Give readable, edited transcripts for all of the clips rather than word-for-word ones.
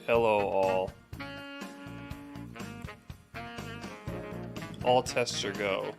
Hello, all. All tests are go.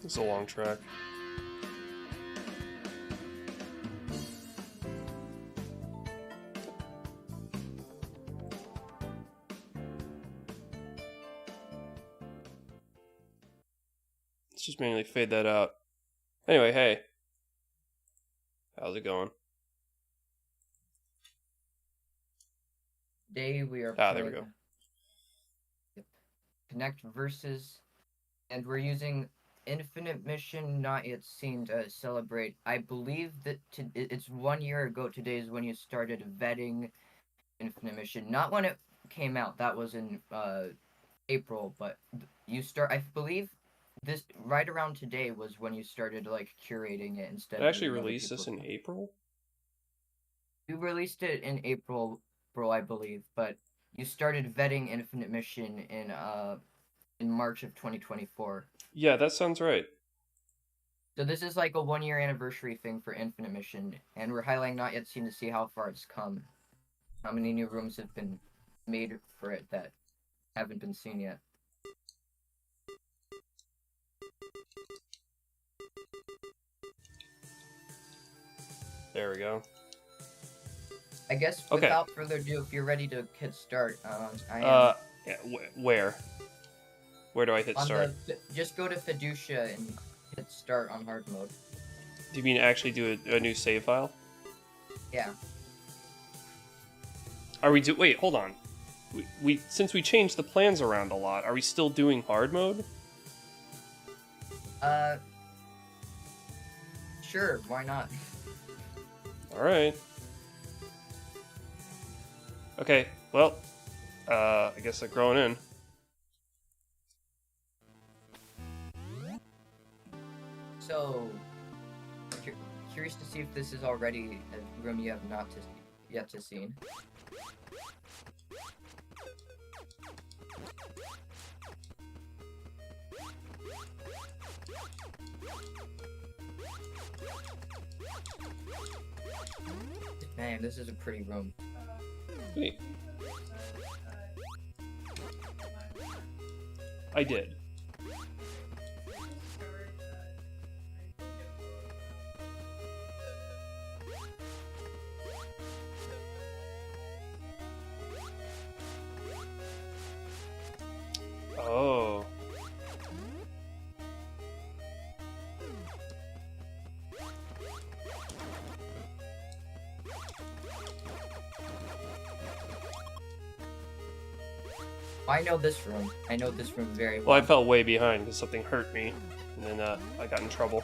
It's a long track. Let's just manually fade that out. Anyway, hey. How's it going? Today we are there we go. Connect Versus, and we're using Infinite Mission Not Yet Seen to celebrate. I believe that it's 1 year ago today is when you started vetting Infinite Mission. Not when it came out, that was in April, but I believe this right around today was when you started like curating it instead Did of I actually release this in April? You released it in April, I believe, but you started vetting Infinite Mission in March of 2024. Yeah, that sounds right. So this is like a 1 year anniversary thing for Infinite Mission, and we're highlighting Not Yet Seen to see how far it's come. How many new rooms have been made for it that haven't been seen yet. There we go. I guess without further ado, if you're ready to hit start, I am. Yeah, where? Where do I hit start? Just go to Fiducia and hit start on hard mode. Do you mean actually do a new save file? Yeah. Are we wait, hold on. We since we changed the plans around a lot, are we still doing hard mode? Sure, why not? Alright. Okay, well, I guess I'm growing in. So, curious to see if this is already a room you have not yet to seen. Man, this is a pretty room. Wait. I did. Oh. I know this room. I know this room very well. Well, I fell way behind because something hurt me, and then I got in trouble.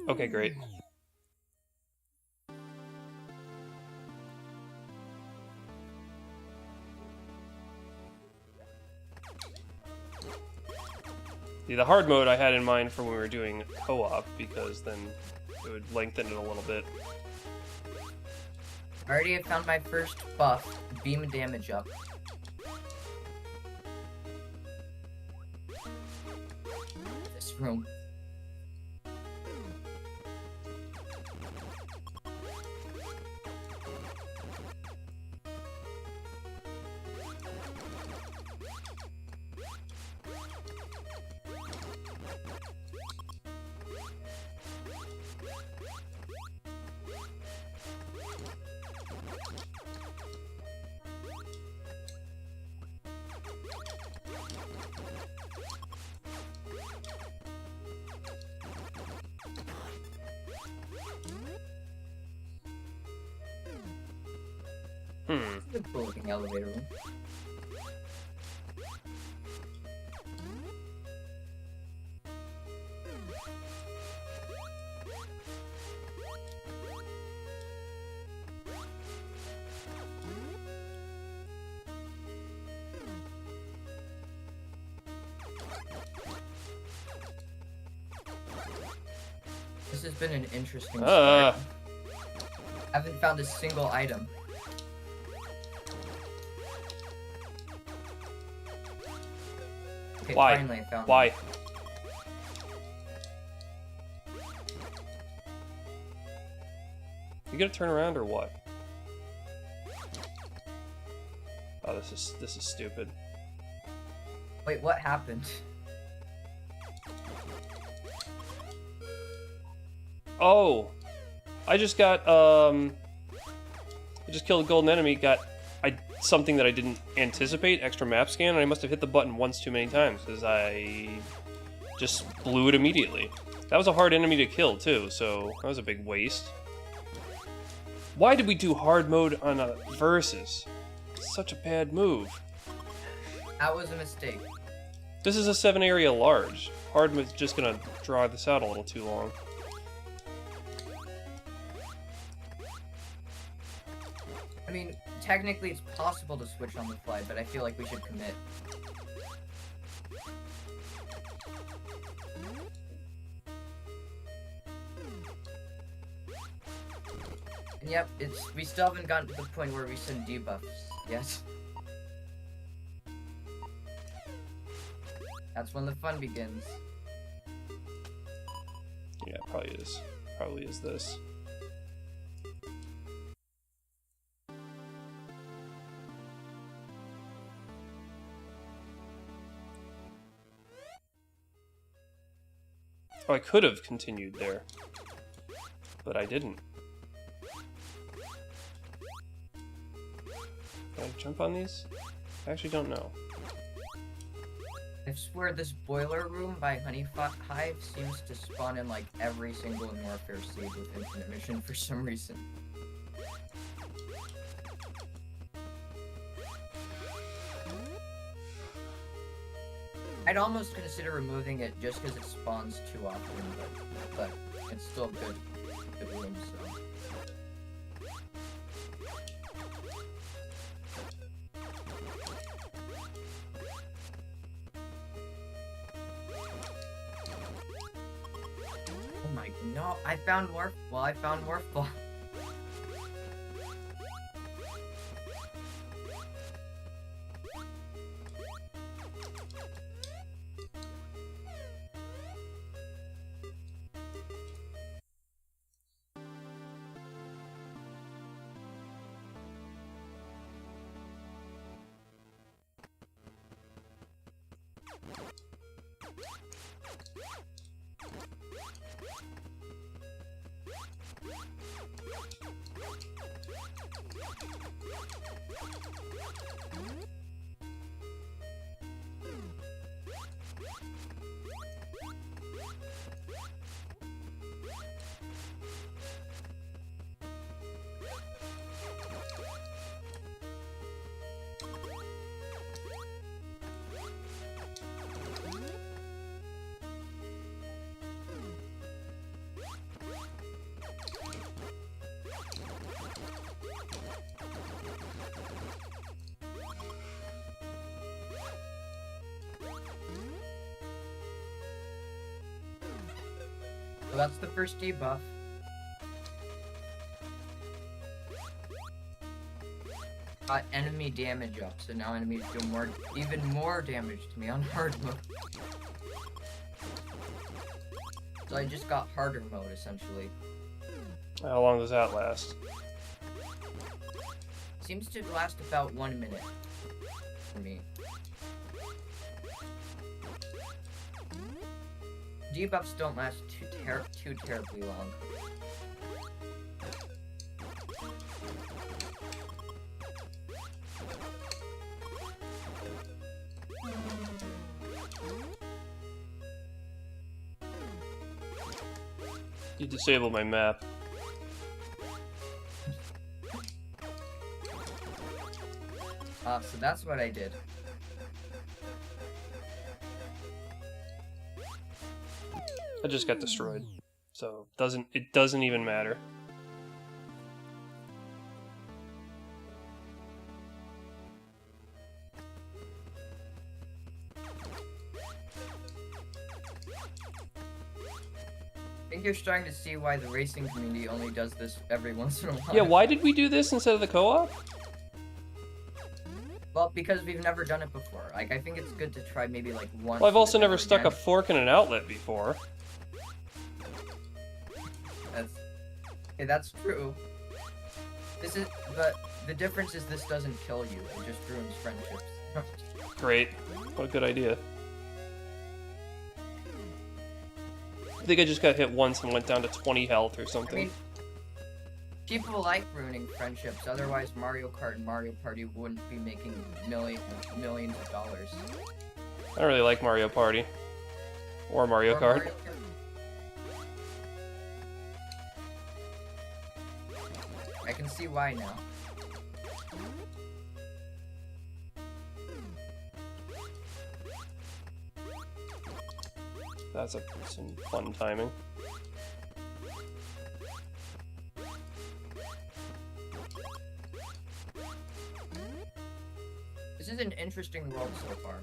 Okay, great. The hard mode I had in mind for when we were doing co-op, because then it would lengthen it a little bit. I already have found my first buff, beam damage up. This room. a cool looking elevator room. This has been an interesting start. I haven't found a single item. Okay, Why? finally I found Why? it. You gotta turn around or what? Oh, this is stupid. Wait, what happened? Oh, I just killed a golden enemy. Got something that I didn't anticipate. Extra map scan, and I must have hit the button once too many times because I just blew it immediately. That was a hard enemy to kill too, so that was a big waste. Why did we do hard mode on a versus? Such a bad move. That was a mistake. This is a 7 area large. Hard mode's just gonna draw this out a little too long. I mean, technically it's possible to switch on the fly, but I feel like we should commit. And yep, we still haven't gotten to the point where we send debuffs. Yes. That's when the fun begins. Yeah, it probably is. Probably is this. Oh, I could have continued there, but I didn't. Can I jump on these? I actually don't know. I swear this boiler room by Honey Hive seems to spawn in like every single Warfare seed with Infinite Mission for some reason. I'd almost consider removing it just because it spawns too often, but it's still good room, so. Oh my, no, I found Morph Ball. So that's the first debuff. Got enemy damage up, so now enemies do even more damage to me on hard mode. So I just got harder mode, essentially. How long does that last? Seems to last about 1 minute for me. Debuffs don't last too terribly long. You disable my map. So that's what I did. I just got destroyed. So it doesn't even matter. I think you're starting to see why the racing community only does this every once in a while. Yeah, why did we do this instead of the co-op? Well, because we've never done it before. Like, I think it's good to try maybe like once. Well, I've also and never then stuck a again. fork in an outlet before. That's true. This is, but the difference is this doesn't kill you. It just ruins friendships. Great. What a good idea. I think I just got hit once and went down to 20 health or I something. mean, people like ruining friendships. Otherwise, Mario Kart and Mario Party wouldn't be making millions of dollars. I don't really like Mario Party. Or Mario Or Kart. Mario Kart. I can see why now. That's some fun timing. This is an interesting world so far.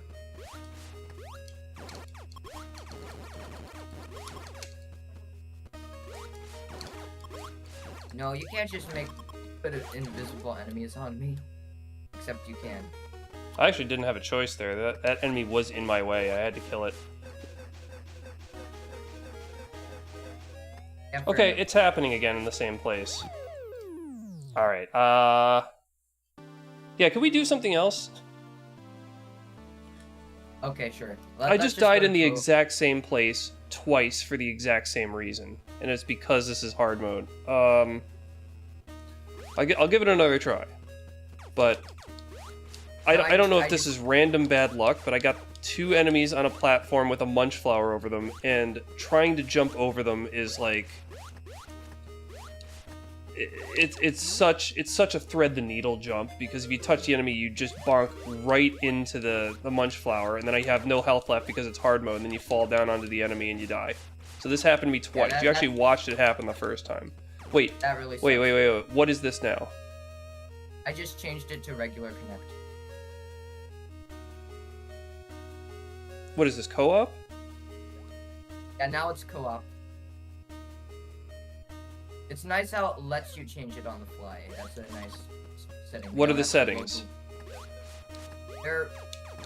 No, you can't just put invisible enemies on me. Except you can. I actually didn't have a choice there. That enemy was in my way. I had to kill it. Yeah, fair Okay, enough. it's happening again in the same place. Alright, yeah, can we do something else? Okay, sure. I Let's just go died to in the co- exact same place twice for the exact same reason. And it's because this is hard mode. I'll give it another try. But I don't know if this is random bad luck, but I got 2 enemies on a platform with a munch flower over them, and trying to jump over them is like... It's such a thread the needle jump, because if you touch the enemy, you just bonk right into the munch flower, and then I have no health left because it's hard mode, and then you fall down onto the enemy and you die. So this happened to me twice. that- You actually watched it happen the first time. Wait, That really sucks. wait. What is this now? I just changed it to regular connect. What is this, co-op? Yeah, now it's co-op. It's nice how it lets you change it on the fly. That's a nice setting. What You are don't the have to go settings? to- They're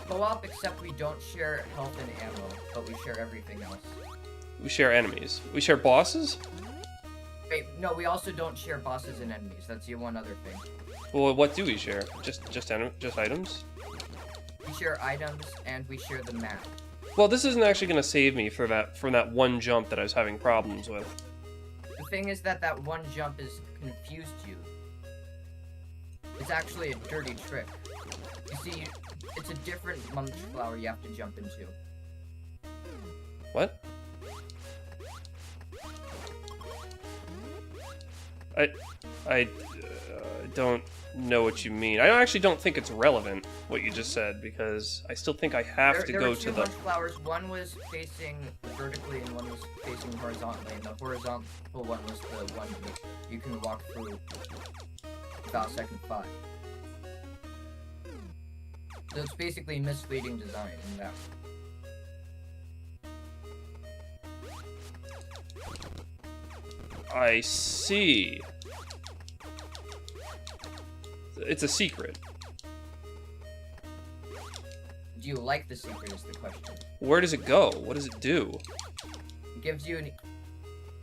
co-op, except we don't share health and ammo, but we share everything else. We share enemies. We share bosses? Wait, no, we also don't share bosses and enemies. That's the one other thing. Well, what do we share? Just items? We share items and we share the map. Well, this isn't actually going to save me from that one jump that I was having problems with. The thing is that one jump has confused you. It's actually a dirty trick. You see, it's a different munch flower you have to jump into. What? I don't know what you mean. I actually don't think it's relevant what you just said, because I still think I have to There go were to two the... munch flowers. One was facing vertically and one was facing horizontally. And the horizontal one was the one that you can walk through without second thought. So it's basically misleading design in that. I see. It's a secret. Do you like the secret is the question. Where does it go? What does it do? It gives you an...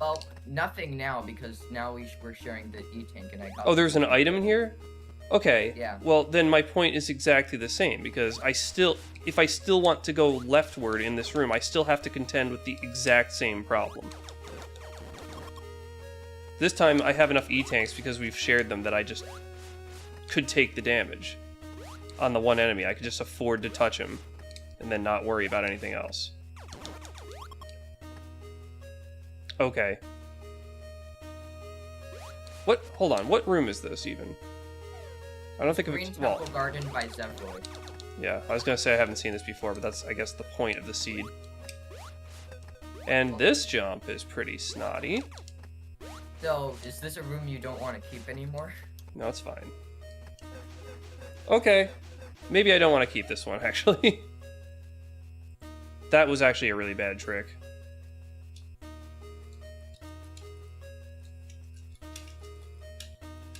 Well, nothing now, because now we're sharing the E-Tank and I got... Oh, there's an item here? Okay. Yeah. Well, then my point is exactly the same, because if I still want to go leftward in this room, I still have to contend with the exact same problem. This time I have enough E-Tanks because we've shared them that I just could take the damage on the one enemy. I could just afford to touch him and then not worry about anything else. Okay. Hold on, what room is this even? I don't think Green it's Temple Garden by Zevroid. Yeah, I was gonna say I haven't seen this before, but that's, I guess, the point of the seed. And this jump is pretty snotty. So, is this a room you don't want to keep anymore? No, it's fine. Okay. Maybe I don't want to keep this one, actually. That was actually a really bad trick. I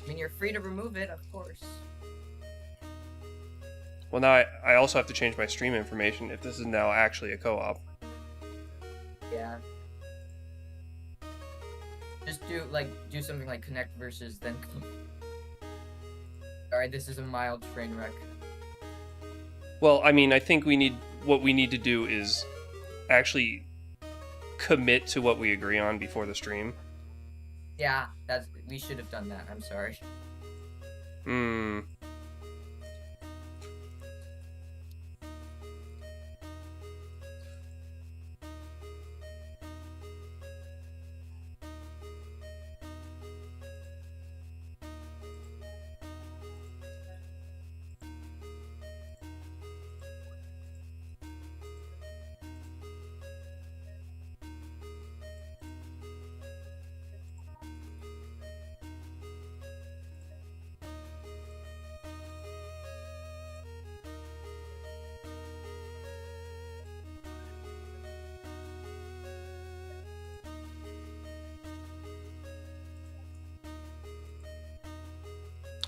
mean, you're free to remove it, of course. Well, now I also have to change my stream information if this is now actually a co-op. Yeah. Just do something like connect versus then. Alright, this is a mild train wreck. Well, I mean, I think what we need to do is actually commit to what we agree on before the stream. Yeah, we should have done that. I'm sorry.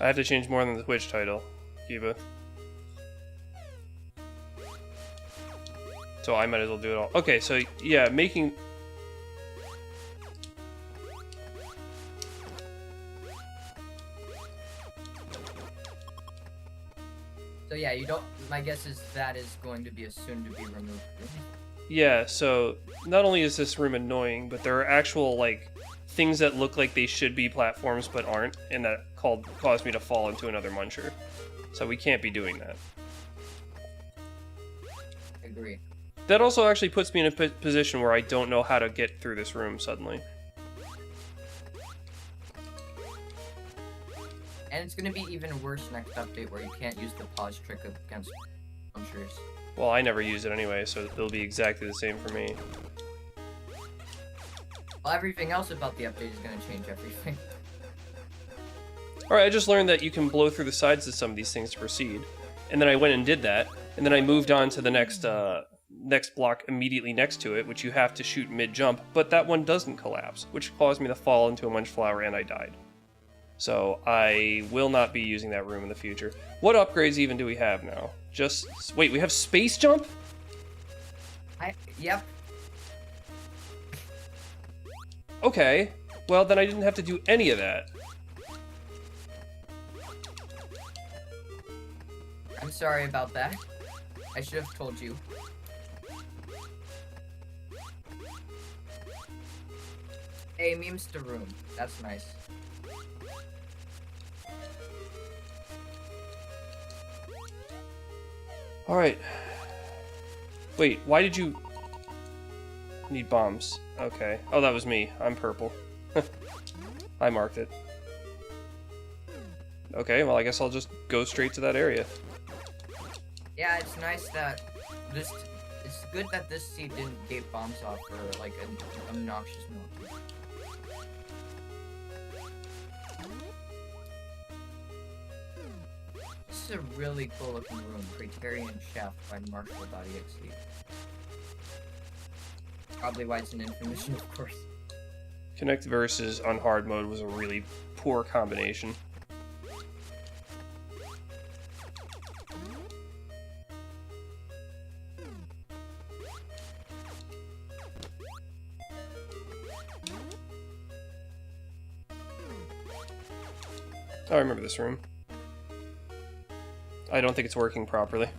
I have to change more than the Twitch title, Kiva. So I might as well do it all. Okay, so yeah, making... So yeah, you don't. My guess is that is going to be a soon to be removed. Yeah, so not only is this room annoying, but there are actual, like, things that look like they should be platforms but aren't, and that caused me to fall into another muncher. So we can't be doing that. Agree. That also actually puts me in a position where I don't know how to get through this room suddenly. And it's gonna be even worse next update where you can't use the pause trick against munchers. Well, I never use it anyway, so it'll be exactly the same for me. Well, everything else about the update is gonna change everything. Alright, I just learned that you can blow through the sides of some of these things to proceed. And then I went and did that, and then I moved on to the next block immediately next to it, which you have to shoot mid-jump, but that one doesn't collapse, which caused me to fall into a munch flower and I died. So I will not be using that room in the future. What upgrades even do we have now? Wait, we have space jump? Yep. Okay, well then I didn't have to do any of that. I'm sorry about that. I should have told you. Hey, memes to room. That's nice. Alright. Wait, why did you need bombs? Okay. Oh, that was me. I'm purple. I marked it. Okay, well I guess I'll just go straight to that area. Yeah, it's nice that this... It's good that this seed didn't gate bombs off for, like, an obnoxious milk. This is a really cool looking room. Criterion Chef by Marshall.exe. Probably why it's an information, of course. Connect versus on hard mode was a really poor combination. Oh, I remember this room. I don't think it's working properly.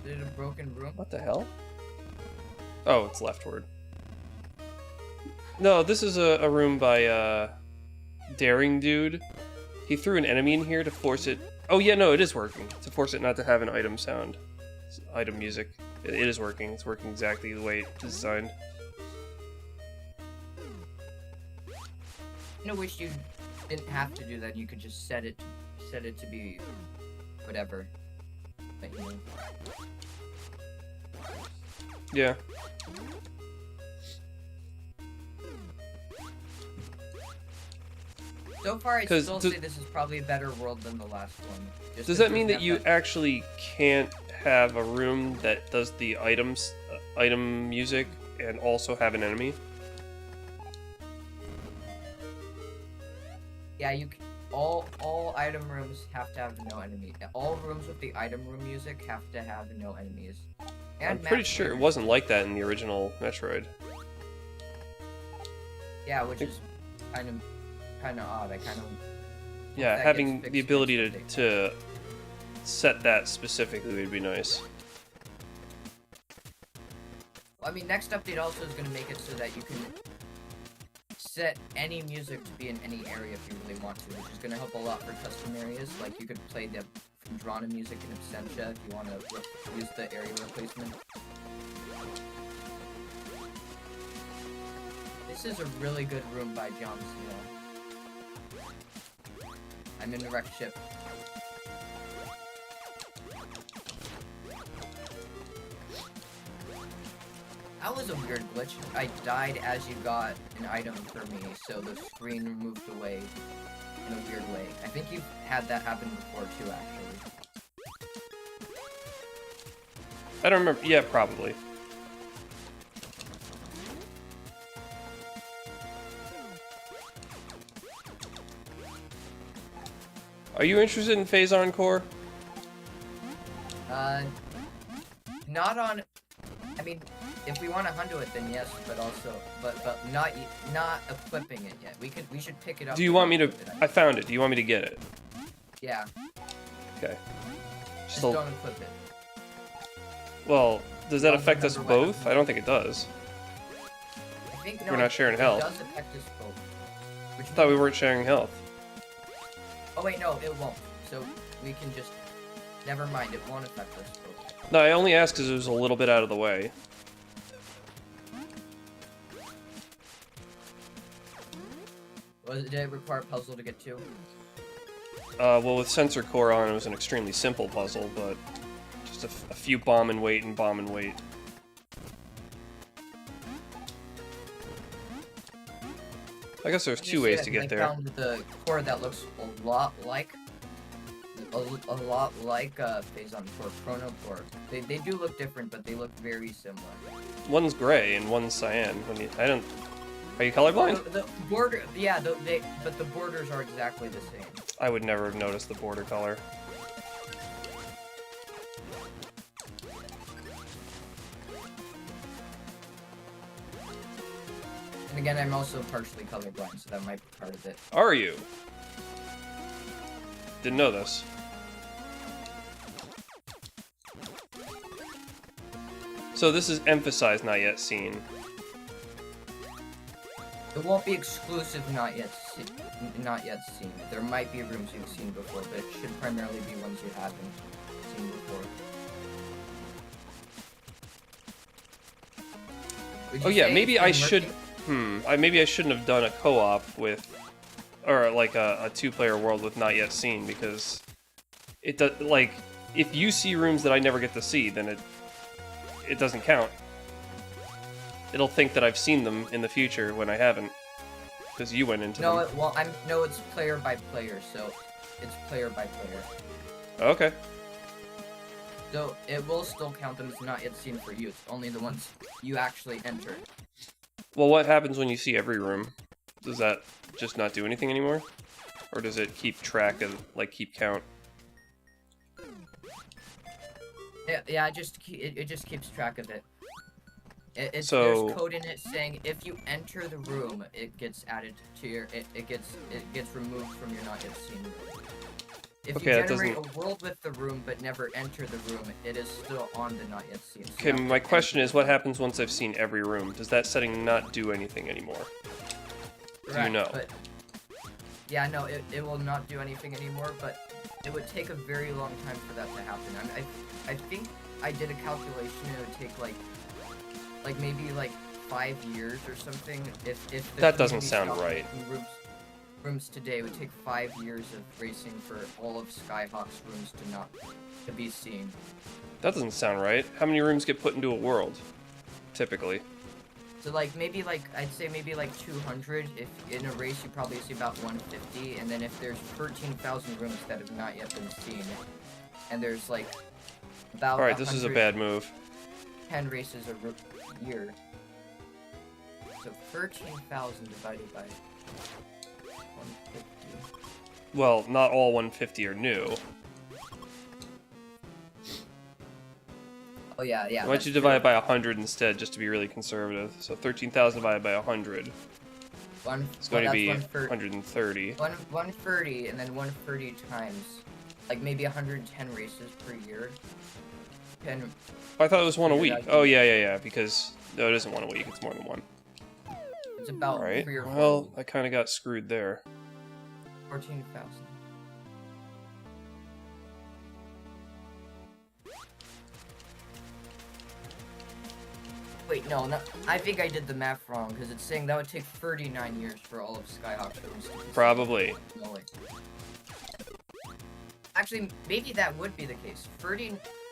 Is it a broken room? What the hell? Oh, it's leftward. No, this is a room by, Daring Dude. He threw an enemy in here to force it... Oh yeah, no, it is working. To force it not to have an item sound. Item music. It is working. It's working exactly the way it's designed. I wish you didn't have to do that. You could just set it to be whatever. But, you know. Yeah. So far, I still say this is probably a better world than the last one. Does that mean that you actually can't have a room that does the item music and also have an enemy? Yeah, all item rooms have to have no enemy. All rooms with the item room music have to have no enemies. And I'm pretty sure it wasn't like that in the original Metroid. Yeah, which is kind of odd. Yeah, having the ability to set that specifically would be nice. Well, I mean, next update also is going to make it so that you can set any music to be in any area if you really want to, which is going to help a lot for custom areas. Like, you could play the Drana music in Absentia if you want to use the area replacement. This is a really good room by John Snow. I'm in the wrecked ship. That was a weird glitch. I died as you got an item for me, so the screen moved away in a weird way. I think you've had that happen before too, actually. I don't remember. Yeah, probably. Are you interested in Phase Encore? Not on. I mean, if we want to hundo it, then yes, but also, but not equipping it yet. We should pick it up. Do you want me to? I found it. Do you want me to get it? Yeah. Okay. Just don't equip it. Well, does that affect us both? I don't think it does. I think no. We're not sharing health. It does affect us both. I thought we weren't sharing health. Oh wait, no, it won't. So we can just. Never mind. It won't affect us both. No, I only asked because it was a little bit out of the way. Did it require a puzzle to get to? Well, with Sensor Core on, it was an extremely simple puzzle, but just a few bomb and wait and bomb and wait. I guess there's two ways to get there. I found the core that looks a lot like Phase Encore, Chrono Core. They do look different, but they look very similar. One's gray and one's cyan. Are you colorblind? The border, yeah, but the borders are exactly the same. I would never have noticed the border color. And again, I'm also partially colorblind, so that might be part of it. Are you? Didn't know this. So this is emphasized, not yet seen. It won't be exclusive, not yet seen. There might be rooms you've seen before, but it should primarily be ones you haven't seen before. Oh yeah, maybe I should. Maybe I shouldn't have done a co-op with, or like a two-player world with not yet seen, because it does. Like, if you see rooms that I never get to see, then it doesn't count. It'll think that I've seen them in the future when I haven't, because you went into them. No, it's player by player, so it's player by player. Okay. So it will still count them as not yet seen for you. It's only the ones you actually enter. Well, what happens when you see every room? Does that just not do anything anymore? Or does it keep track of, like, keep count? Yeah, it just keeps track of it. There's code in it saying if you enter the room, it gets added to your, it gets removed from your not yet seen room. If you generate a world with the room but never enter the room, it is still on the not yet seen. Okay, my question is, what happens once I've seen every room? Does that setting not do anything anymore? Do you know? But, yeah, no, it will not do anything anymore, but it would take a very long time for that to happen. I think I did a calculation, it would take like maybe like 5 years or something. If that doesn't sound right. rooms today, it would take 5 years of racing for all of Skyhawk's rooms to be seen. That doesn't sound right. How many rooms get put into a world, typically? So like maybe like I'd say maybe like 200. If in a race you probably see about 150, and then if there's 13,000 rooms that have not yet been seen, and there's like about All right, this is a bad move. 10 races a year. So 13,000 divided by 150. Well, not all 150 are new. Oh yeah. Why don't you divide it by 100 instead, just to be really conservative? So 13,000 divided by 100. It's going to be 130. 130, and then 130 times, like maybe 110 races per year. I thought it was one a week. Oh yeah. Because no, it isn't one a week. It's more than one. It's about Right. 3 or 4. Well, I kind of got screwed there. 14,000. Wait, no, I think I did the math wrong, because it's saying that would take 39 years for all of Skyhawk's rooms to be seen. Probably. No way. Actually, maybe that would be the case.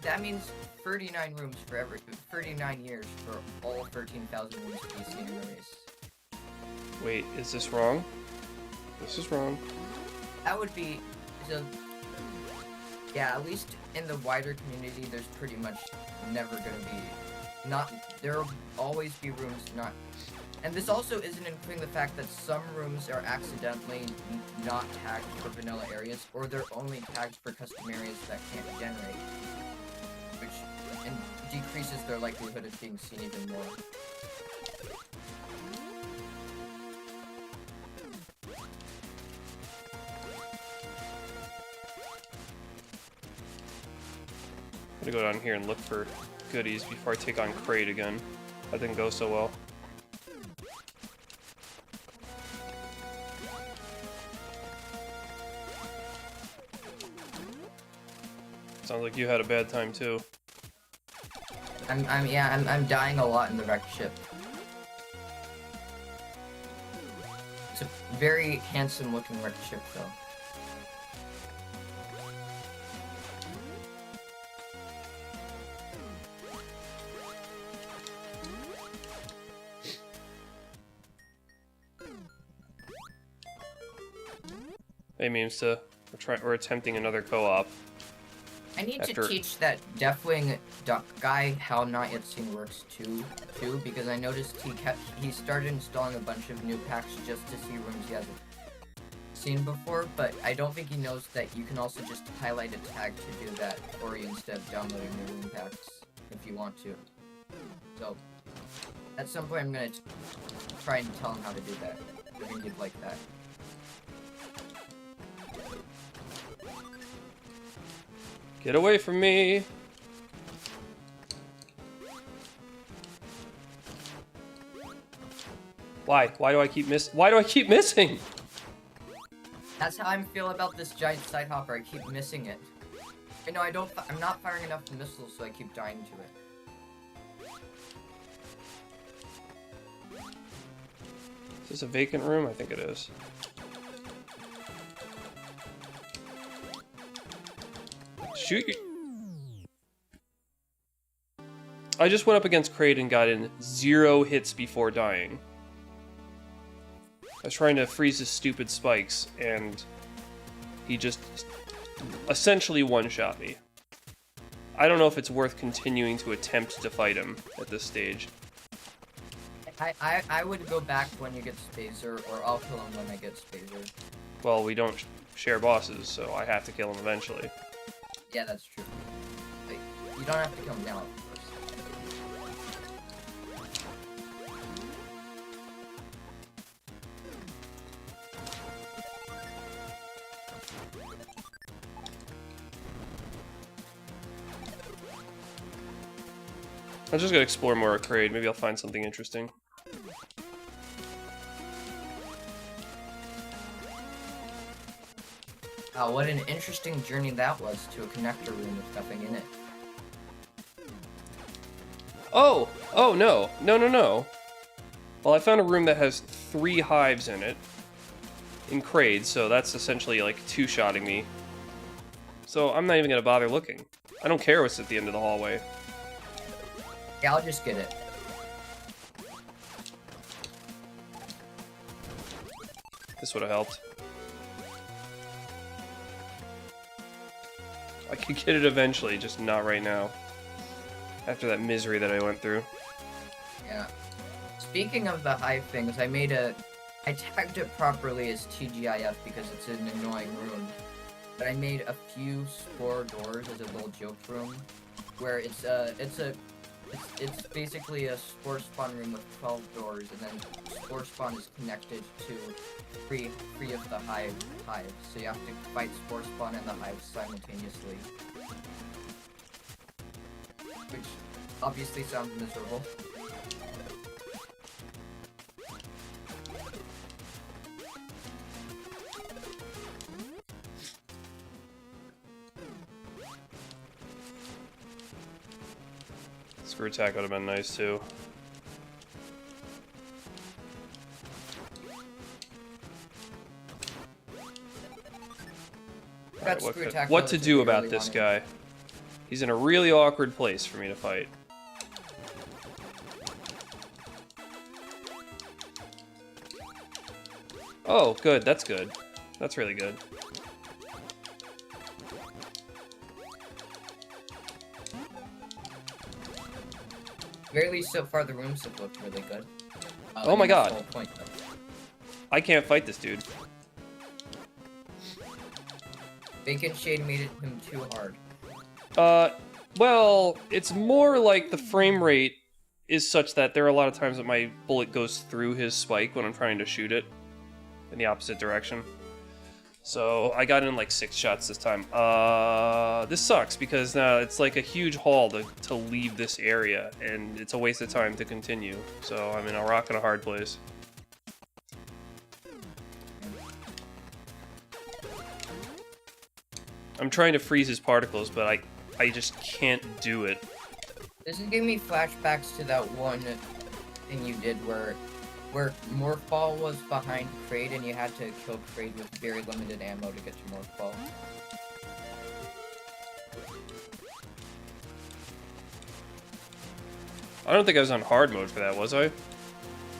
That means 39 rooms for 39 years for all 13,000 rooms to be seen in a race. Wait, is this wrong? This is wrong. That would be, so, yeah, at least in the wider community, there's pretty much never gonna be, there'll always be rooms not, and this also isn't including the fact that some rooms are accidentally not tagged for vanilla areas, or they're only tagged for custom areas that can't generate, which decreases their likelihood of being seen even more. I'm gonna go down here and look for goodies before I take on Kraid again. That didn't go so well. Sounds like you had a bad time too. I'm dying a lot in the wrecked ship. It's a very handsome looking wrecked ship though. Hey memes to we're attempting another co-op. I need to teach that Deathwing guy how Not Yet Seen works too, because I noticed he started installing a bunch of new packs just to see rooms he hasn't seen before, but I don't think he knows that you can also just highlight a tag to do that for you instead of downloading new room packs if you want to. So at some point I'm gonna try and tell him how to do that. I think he'd like that. Get away from me! Why? Why do I keep missing? That's how I feel about this giant side hopper. I keep missing it. I know I'm not firing enough missiles, so I keep dying to it. Is this a vacant room? I think it is. Shoot you. I just went up against Kraid and got in 0 hits before dying. I was trying to freeze his stupid spikes, and he just essentially one-shot me. I don't know if it's worth continuing to attempt to fight him at this stage. I would go back when you get Spazer, or I'll kill him when I get Spazer. Well, we don't share bosses, so I have to kill him eventually. Yeah, that's true. Like, you don't have to kill him now, of course. I'm just gonna explore more of Kraid. Maybe I'll find something interesting. Wow, what an interesting journey that was to a connector room with nothing in it. Oh! Oh, no. No. Well, I found a room that has 3 hives in it. in Kraid, so that's essentially like two-shotting me. So I'm not even gonna bother looking. I don't care what's at the end of the hallway. Yeah, I'll just get it. This would have helped. I could get it eventually, just not right now. After that misery that I went through. Yeah. Speaking of the hive things, I tagged it properly as TGIF because it's an annoying room. But I made a few spore doors as a little joke room, where it's basically a spore spawn room with 12 doors, and then spore spawn is connected to three of the hives. So you have to fight spore spawn and the hives simultaneously, which obviously sounds miserable. Screw attack would have been nice too. Right, what to do about this guy? He's in a really awkward place for me to fight. Oh, good. That's good. That's really good. Very least so far the rooms have looked really good. Oh my god. I can't fight this dude. Bacon Shade made him too hard. Well, it's more like the frame rate is such that there are a lot of times that my bullet goes through his spike when I'm trying to shoot it in the opposite direction. So I got in like 6 shots this time. This sucks because now it's like a huge haul to leave this area, and it's a waste of time to continue. So I'm in a rock and a hard place. I'm trying to freeze his particles, but I just can't do it. This is giving me flashbacks to that one thing you did where Morphball was behind Kraid and you had to kill Kraid with very limited ammo to get to Morphball. I don't think I was on hard mode for that, was I?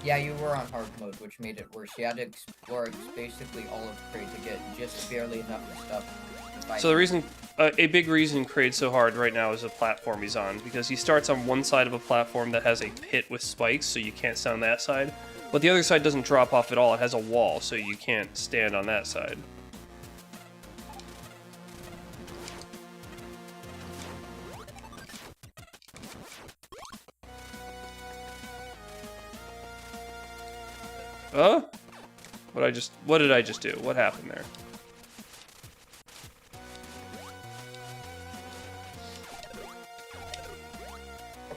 Yeah, you were on hard mode, which made it worse. You had to explore basically all of Kraid to get just barely enough stuff to fight. So the reason, a big reason Kraid's so hard right now is the platform he's on, because he starts on one side of a platform that has a pit with spikes, so you can't stand on that side. But the other side doesn't drop off at all, it has a wall, so you can't stand on that side. What did I just do? What happened there?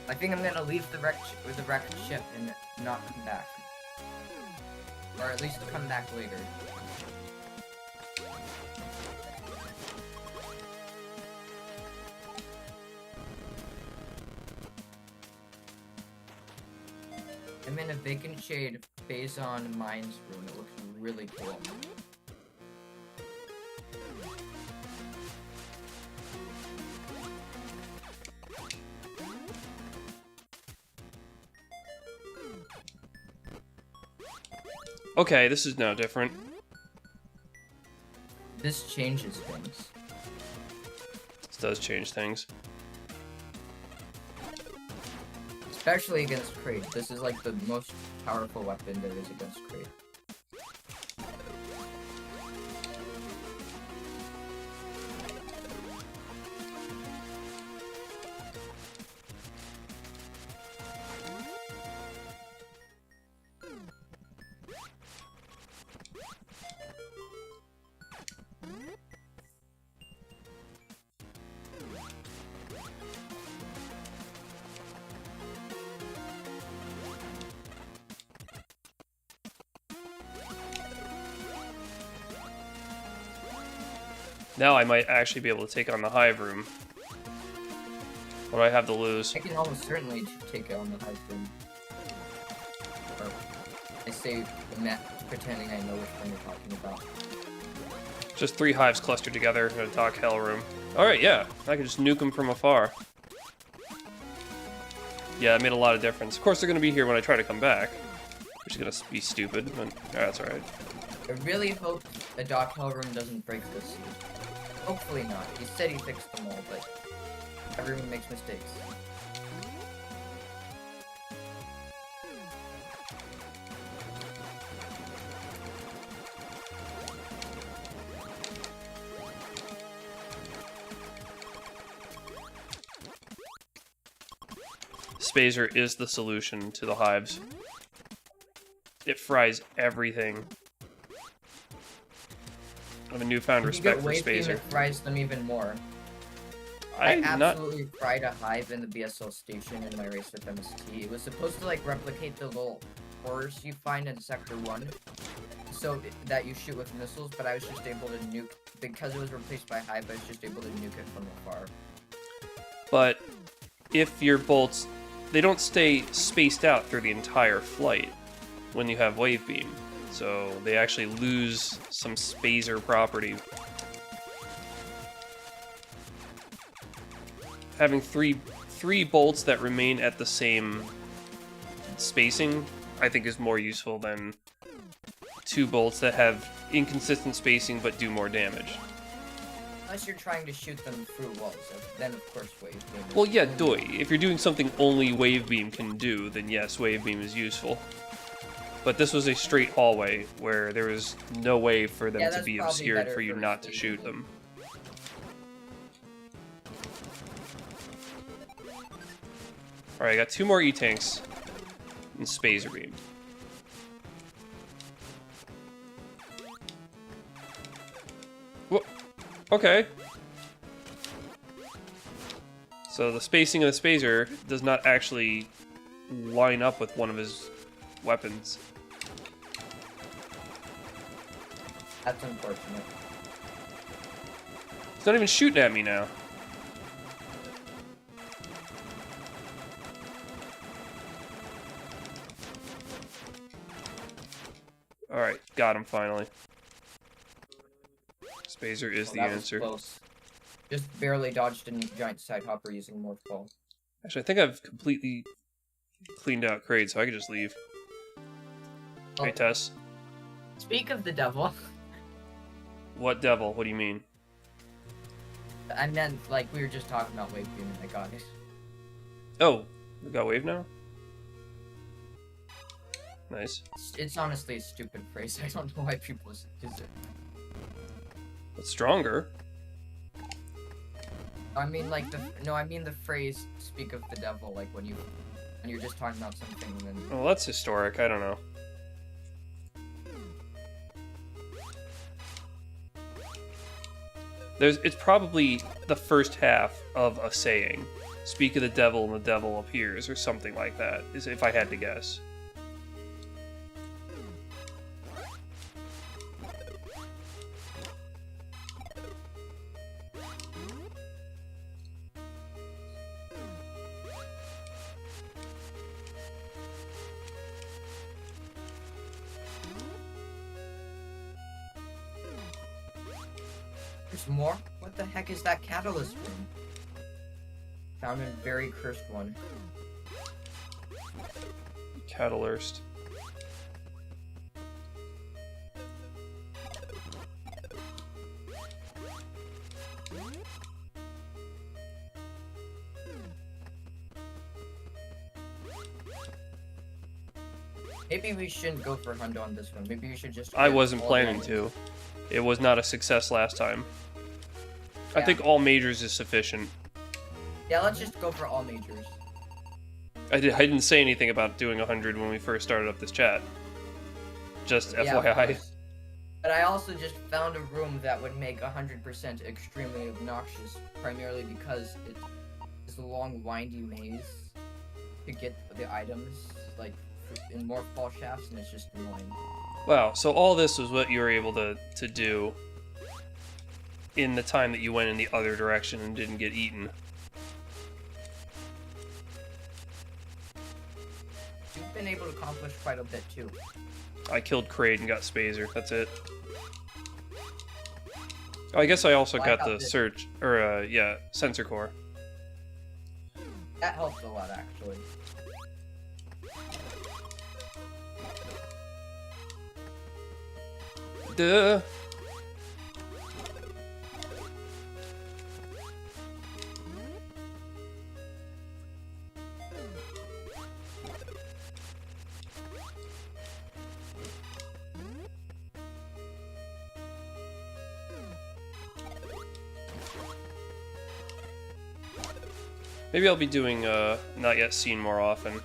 I think I'm gonna leave the wrecked ship and not come back. Or at least come back later. I'm in a Vacant Shade Phazon Mines room. It looks really cool. Okay, this is now different. This changes things. This does change things. Especially against Kraid. This is like the most powerful weapon there is against Kraid. Now I might actually be able to take on the hive room. What do I have to lose? I can almost certainly take it on the hive room. Or I say pretending I know which one you're talking about. Just 3 hives clustered together in a dark hell room. Alright, yeah. I can just nuke them from afar. Yeah, it made a lot of difference. Of course, they're going to be here when I try to come back. Which is going to be stupid, but that's alright. I really hope a dark hell room doesn't break this seed. Hopefully not. He said he fixed them all, but everyone makes mistakes. Spazer is the solution to the hives. It fries everything. I have a newfound respect for Spazer. It fries them even more. I absolutely fried a hive in the BSL station in my race with MST. It was supposed to like replicate the little horrors you find in Sector 1, so that you shoot with missiles, but I was just able to nuke, because it was replaced by hive, I was just able to nuke it from afar. But if your bolts, they don't stay spaced out through the entire flight when you have wave beam, so they actually lose some Spazer property. Having three bolts that remain at the same spacing, I think, is more useful than 2 bolts that have inconsistent spacing but do more damage. Unless you're trying to shoot them through walls, then of course wave beam. Well, yeah, if you're doing something only wave beam can do, then yes, wave beam is useful. But this was a straight hallway where there was no way for them to be obscured for you not to shoot them. Alright, I got 2 more E-tanks and Spazer beam. Whoa. Okay. So the spacing of the Spazer does not actually line up with one of his weapons. That's unfortunate. He's not even shooting at me now. Alright, got him finally. Spazer is the answer. Close. Just barely dodged a giant side hopper using morph ball. Actually, I think I've completely cleaned out Kraid, so I can just leave. Oh. Hey, Tess. Speak of the devil. What devil? What do you mean? I meant, like, we were just talking about wave beam and I got it. Oh, we got wave now? Nice. It's honestly a stupid phrase. I don't know why people use it. But stronger. I mean, like, I mean the phrase, speak of the devil, like, when you're just talking about something and then... Well, that's historic. I don't know. It's probably the first half of a saying. Speak of the devil and the devil appears, or something like that, is if I had to guess. There's more? What the heck is that catalyst room? Found a very cursed one. Catalyst. Maybe we shouldn't go for Hundo on this one. Maybe we should just... I wasn't planning to. It was not a success last time. I think all majors is sufficient. Yeah, let's just go for all majors. I didn't say anything about doing 100 when we first started up this chat. Just FYI. But I also just found a room that would make 100% extremely obnoxious, primarily because it's a long, windy maze to get the items, like, in more fall shafts, and it's just annoying. Wow, so all this was what you were able to do in the time that you went in the other direction and didn't get eaten. You've been able to accomplish quite a bit, too. I killed Kraid and got Spazer. That's it. Oh, I guess I also got the search, or yeah, sensor core. That helps a lot, actually. Duh. Maybe I'll be doing not yet seen more often.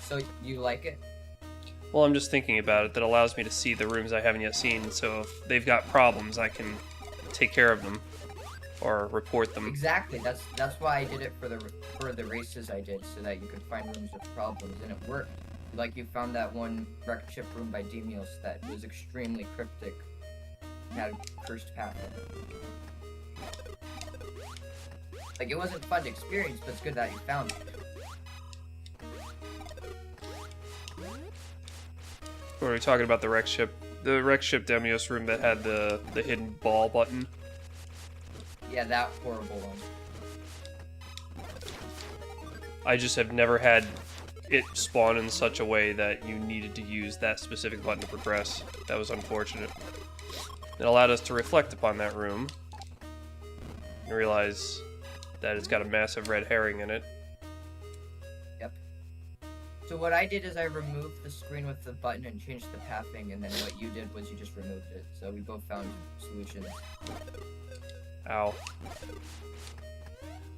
So you like it? Well, I'm just thinking about it. That allows me to see the rooms I haven't yet seen, so if they've got problems, I can take care of them or report them. Exactly. That's why I did it for the races I did, so that you could find rooms with problems, and it worked. Like you found that one wrecked ship room by Demios that was extremely cryptic, had a cursed path in it. Like, it wasn't fun to experience, but it's good that you found it. What are we talking about? The wreck ship? The wreck ship Demios room that had the hidden ball button? Yeah, that horrible one. I just have never had it spawn in such a way that you needed to use that specific button to progress. That was unfortunate. It allowed us to reflect upon that room and realize that it's got a massive red herring in it. Yep. So what I did is I removed the screen with the button and changed the pathing, and then what you did was you just removed it. So we both found solutions. Ow.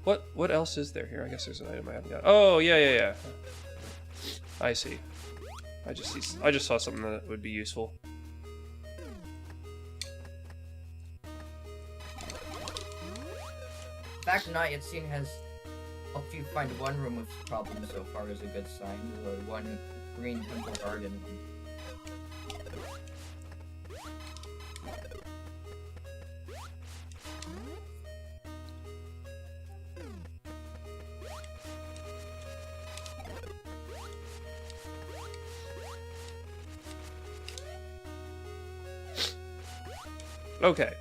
What else is there here? I guess there's an item I haven't got. Oh, yeah. I see. I just saw something that would be useful. The fact Not Yet Seen has helped you find one room with problems so far is a good sign. The one green temple garden. Okay.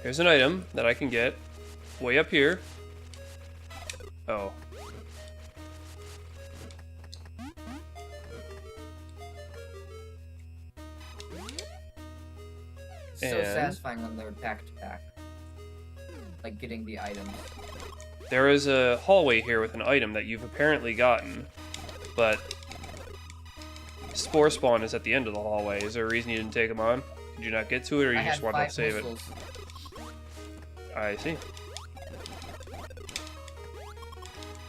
Here's an item that I can get way up here. Oh. So satisfying when they're back to back. Like getting the items. There is a hallway here with an item that you've apparently gotten, but Spore Spawn is at the end of the hallway. Is there a reason you didn't take them on? Did you not get to it, or you just wanted to save it? I see.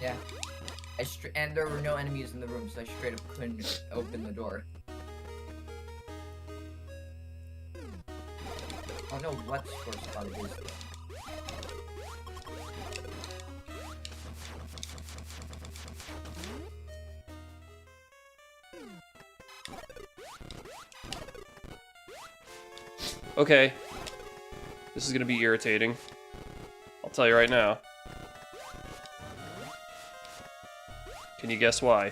Yeah. And there were no enemies in the room, so I straight up couldn't open the door. I don't know what Spore Spawn it is, though. Okay. This is gonna be irritating. I'll tell you right now. Can you guess why?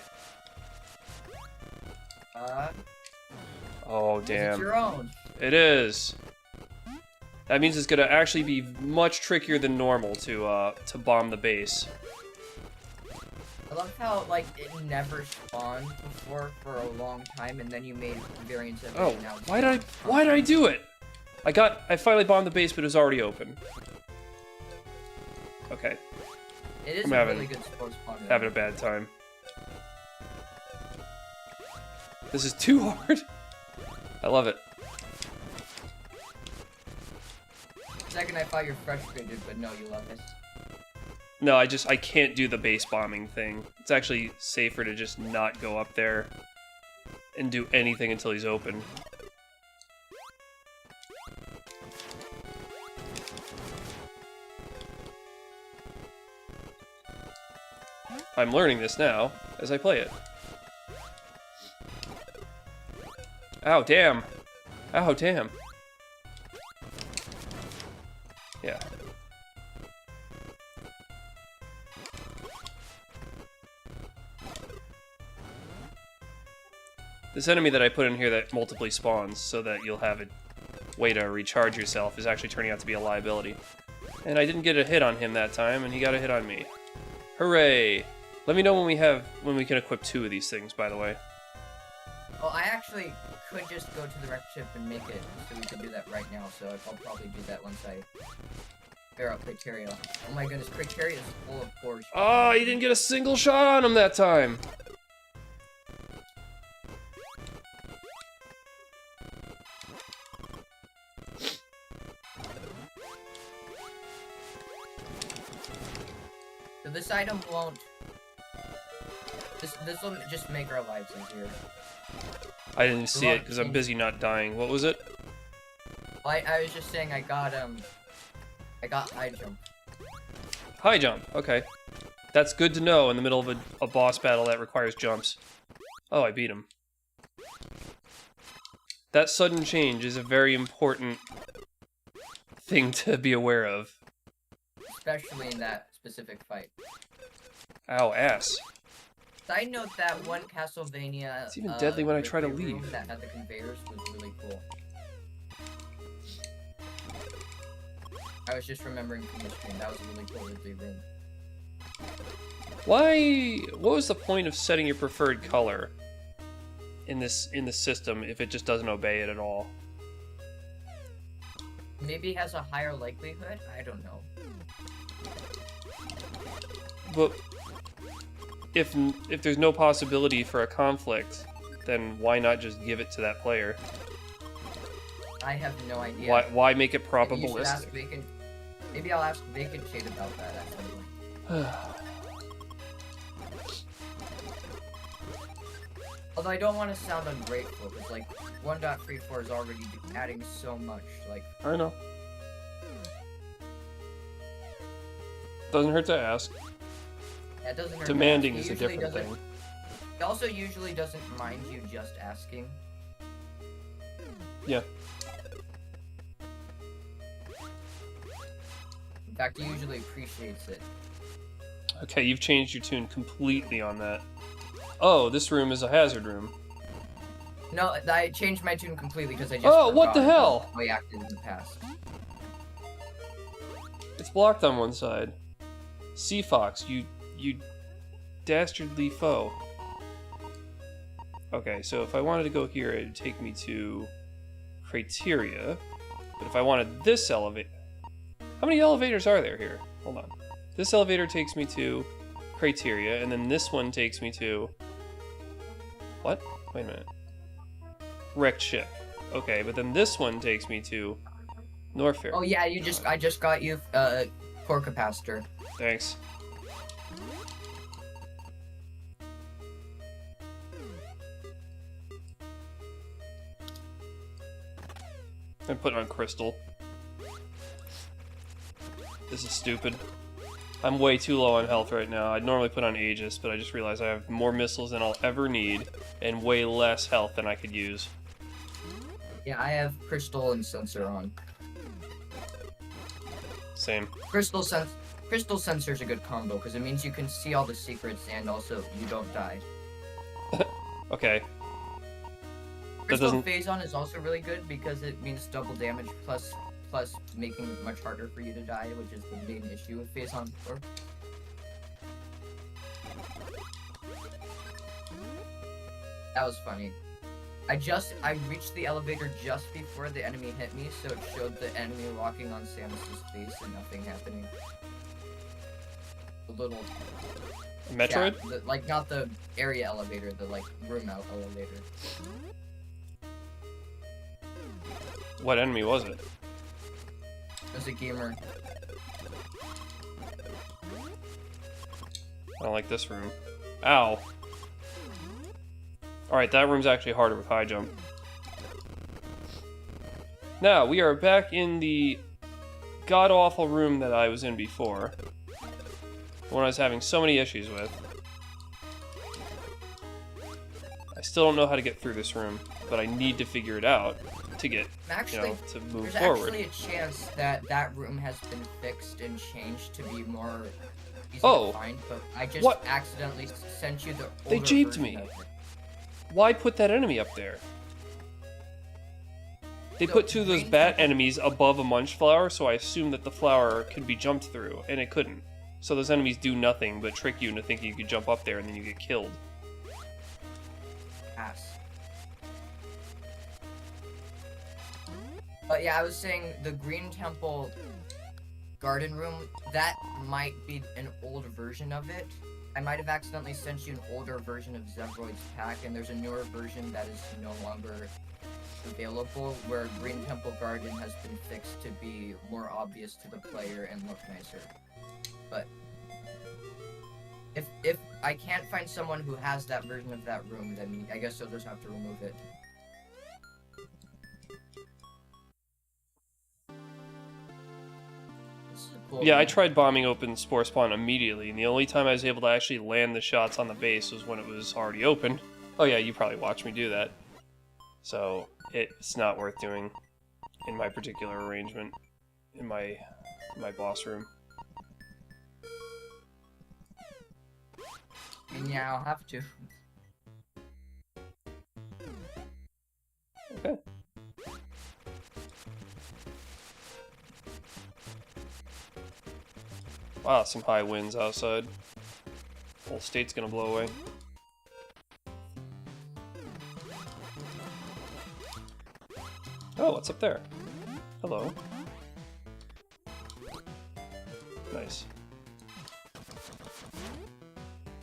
Oh, damn. It's your own. It is. That means it's gonna actually be much trickier than normal to bomb the base. I love how, like, it never spawned before for a long time, and then you made variants of it. Oh, And now it's why did I do it? I finally bombed the base, but it was already open. Okay. It is I'm a really good Spore Spawn. Having a bad time. This is too hard. I love it. Second, I thought you're frustrated, but no, you love this. No, I can't do the base bombing thing. It's actually safer to just not go up there and do anything until he's open. I'm learning this now as I play it. Ow, damn. Ow, damn. Yeah. This enemy that I put in here that multiply spawns so that you'll have a way to recharge yourself is actually turning out to be a liability. And I didn't get a hit on him that time, and he got a hit on me. Hooray! Let me know when we can equip 2 of these things, by the way. Well, I actually could just go to the wreck ship and make it, so we could do that right now, so I'll probably do that once I figure out criteria. Oh my goodness, criteria is full of cores. Oh, you didn't get a single shot on him that time! So this item won't... This will just make our lives easier. I didn't see it because I'm busy not dying. What was it? I was just saying I got high jump. High jump, okay. That's good to know in the middle of a boss battle that requires jumps. Oh, I beat him. That sudden change is a very important thing to be aware of. Especially in that specific fight. Ow, ass. Side note that one Castlevania... It's even deadly when I try to room leave. that had the conveyors was really cool. I was just remembering from the stream, that was a really cool Ridley room. What was the point of setting your preferred color in the system if it just doesn't obey it at all? Maybe it has a higher likelihood? I don't know. But if there's no possibility for a conflict, then why not just give it to that player? I have no idea. Why make it probabilistic? Maybe I'll ask Vacant Shade about that at some point. Although I don't want to sound ungrateful, because like 1.34 is already adding so much. Like I know. Doesn't hurt to ask. that doesn't hurt. Demanding is a different thing. It also usually doesn't mind you just asking. Yeah. In fact, he usually appreciates it. Okay, you've changed your tune completely on that. Oh, this room is a hazard room. No, I changed my tune completely because I just. Oh, what the hell? How I acted in the past. It's blocked on one side. Sea Fox, you dastardly foe. Okay, so if I wanted to go here, it would take me to criteria. But if I wanted this elevator... How many elevators are there here? Hold on. This elevator takes me to criteria, and then this one takes me to... What? Wait a minute. Wrecked ship. Okay, but then this one takes me to Norfair. Oh yeah, I just got you core capacitor. Thanks. I'm putting on crystal. This is stupid. I'm way too low on health right now. I'd normally put on Aegis, but I just realized I have more missiles than I'll ever need, and way less health than I could use. Yeah, I have crystal and sensor on. Same. Crystal sensor is a good combo because it means you can see all the secrets and also you don't die. Okay. Crystal Phazon is also really good because it means double damage plus making it much harder for you to die, which is the main issue with Phazon 4. That was funny. I reached the elevator just before the enemy hit me, so it showed the enemy walking on Samus's face and nothing happening. The little Metroid? like not the area elevator, the like room out elevator. What enemy was it? It was a gamer. I don't like this room. Ow. Alright, that room's actually harder with high jump. Now, we are back in the god-awful room that I was in before. The one I was having so many issues with. I still don't know how to get through this room, but I need to figure it out to get, Actually, to move there's forward. actually a chance that that room has been fixed and changed to be more easy Oh. to find, but I just accidentally sent you the older They japed version me. of it. Why put that enemy up there? They So, put two of those green bat temple- enemies above a munch flower, so I assumed that the flower could be jumped through, and it couldn't. So those enemies do nothing but trick you into thinking you could jump up there and then you get killed. Ass. But yeah, I was saying the Green Temple garden room, that might be an old version of it. I might have accidentally sent you an older version of Zebroid's pack, and there's a newer version that is no longer available, where Green Temple Garden has been fixed to be more obvious to the player and look nicer. But if I can't find someone who has that version of that room, then I guess you'll just have to remove it. This is a cool Yeah, I room. tried bombing open Spore Spawn immediately, and the only time I was able to actually land the shots on the base was when it was already open. Oh yeah, you probably watched me do that. So, it's not worth doing in my particular arrangement, in my boss room. And yeah, I'll have to. Okay. Wow, some high winds outside. Whole state's gonna blow away. Oh, what's up there? Hello. Nice.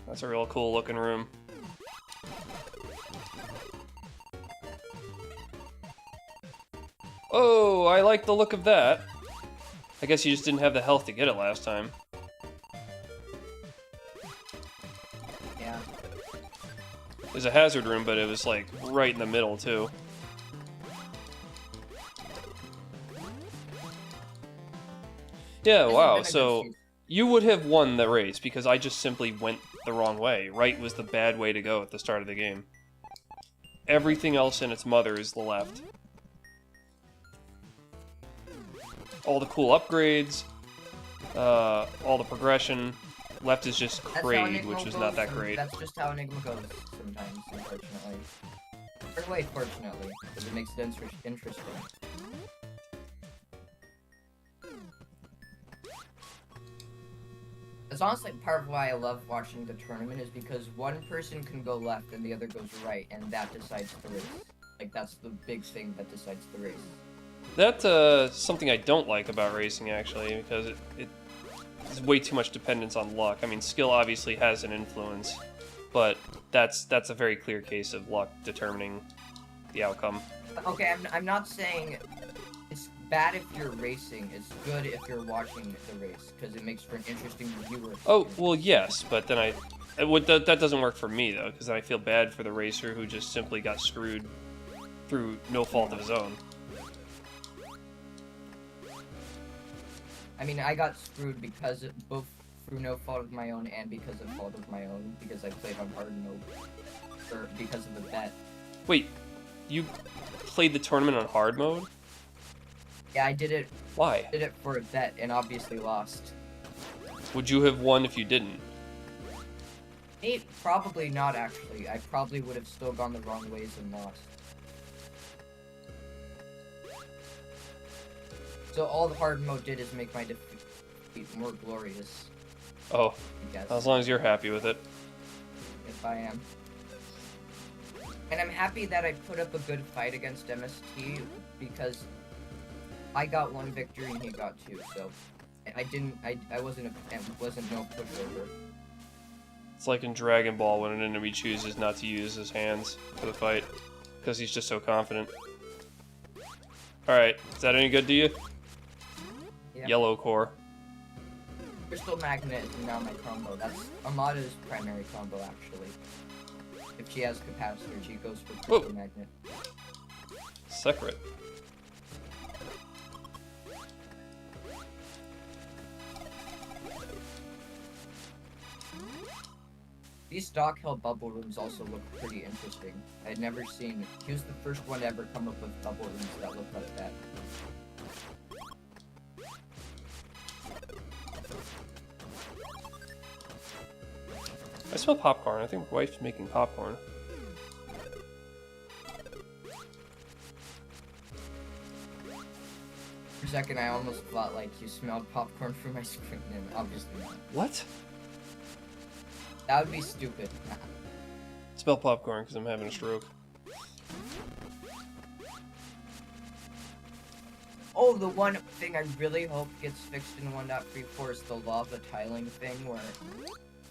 That's a real cool looking room. Oh, I like the look of that. I guess you just didn't have the health to get it last time. Yeah. There's a hazard room, but it was like right in the middle too. Yeah, Hasn't wow, been a good so season. you would have won the race because I just simply went the wrong way. Right was the bad way to go at the start of the game. Everything else in its mother is the left. All the cool upgrades, all the progression. Left is just That's how Kraid, Enigma which is goes, not that and great. That's just how Enigma goes sometimes, unfortunately. Or wait, fortunately, because it makes it interesting. That's honestly part of why I love watching the tournament, is because one person can go left and the other goes right, and that decides the race. Like, that's the big thing that decides the race. That's something I don't like about racing, actually, because it's way too much dependence on luck. I mean, skill obviously has an influence, but that's a very clear case of luck determining the outcome. Okay, I'm not saying it's bad if you're racing. It's good if you're watching the race, because it makes for an interesting viewer. Oh, well, yes, but then that doesn't work for me, though, because I feel bad for the racer who just simply got screwed through no fault of his own. I mean, I got screwed because both through no fault of my own and because of fault of my own, because I played on hard mode, or because of the bet. Wait, you played the tournament on hard mode? Yeah, I did it Why? for a bet and obviously lost. Would you have won if you didn't? Me, probably not actually. I probably would have still gone the wrong ways and lost. So all the hard mode did is make my defeat more glorious, Oh, I guess. as long as you're happy with it. If I am. And I'm happy that I put up a good fight against MST, because I got one victory and he got two, so I wasn't no pushover. It's like in Dragon Ball when an enemy chooses not to use his hands for the fight, because he's just so confident. Alright, is that any good to you? Yeah. Yellow core. Crystal Magnet is now my combo. That's Amada's primary combo, actually. If she has capacitor, she goes for Crystal Whoa. Magnet. Secret. These stock held bubble rooms also look pretty interesting. I had never seen. He was the first one to ever come up with bubble rooms that looked like that. I smell popcorn. I think my wife's making popcorn. For a second, I almost thought like you smelled popcorn from my screen, and obviously not. What? That would be stupid. Smell popcorn because I'm having a stroke. Oh, the one thing I really hope gets fixed in 1.34 is the lava tiling thing,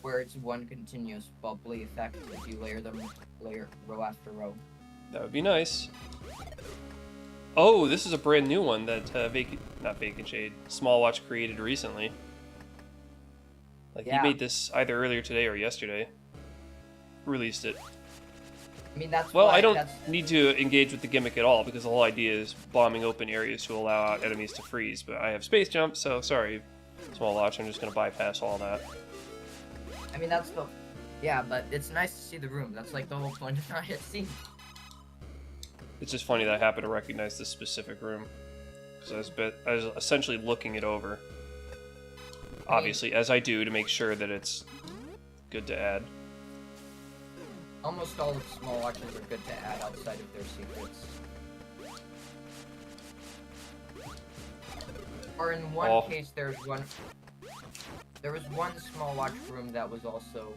where it's one continuous bubbly effect if you layer them row after row. That would be nice. Oh, this is a brand new one that not Vacant Shade, Small Watch created recently. Like, Yeah. he made this either earlier today or yesterday. Released it. I mean, that's Well, why I don't that's need to engage with the gimmick at all, because the whole idea is bombing open areas to allow out enemies to freeze. But I have space jump, so sorry, Small Watch, I'm just going to bypass all that. I mean, that's the... Yeah, but it's nice to see the room. That's like the whole point of not yet seen. It's just funny that I happen to recognize this specific room, because I was essentially looking it over. Obviously, as I do, to make sure that it's good to add. Almost all of the small watches are good to add outside of their secrets. Or in one case, there was one small watch room that was also,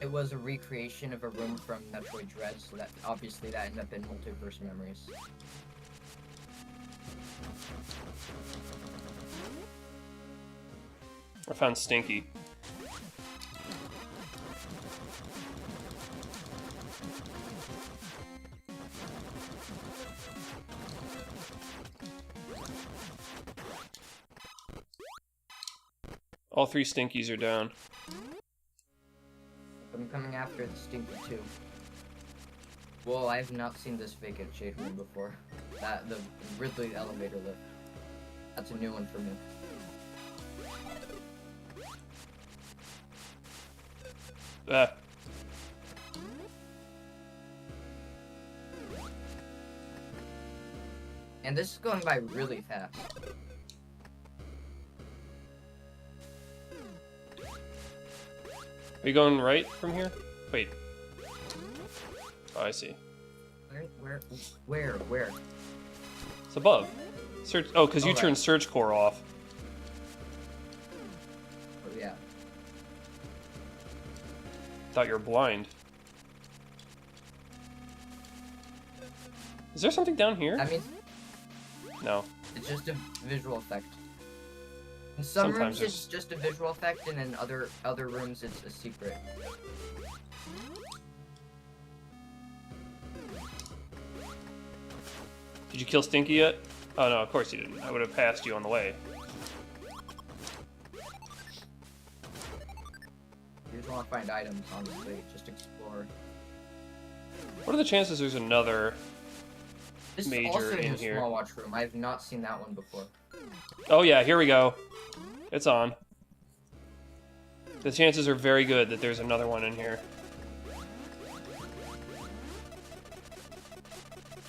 it was a recreation of a room from Metroid Dread, so that obviously that ended up in Multiverse Memories. I found Stinky. All 3 Stinkies are down. I'm coming after the Stinky too. Well, I have not seen this Vacant Shade room before. The Ridley elevator lift. That's a new one for me. Ah. And this is going by really fast. Are you going right from here? Wait. Oh, I see. Where? It's above. Search. Oh, because you Okay. turned Search Core off. Oh, yeah. Thought you were blind. Is there something down here? I mean, No. it's just a visual effect. In some Sometimes rooms it's just a visual effect, and in other rooms it's a secret. Did you kill Stinky yet? Oh no, of course you didn't. I would have passed you on the way. You just want to find items, honestly. Just explore. What are the chances there's another This is major also a in new here? small watch room. I have not seen that one before. Oh yeah, here we go. It's on. The chances are very good that there's another one in here.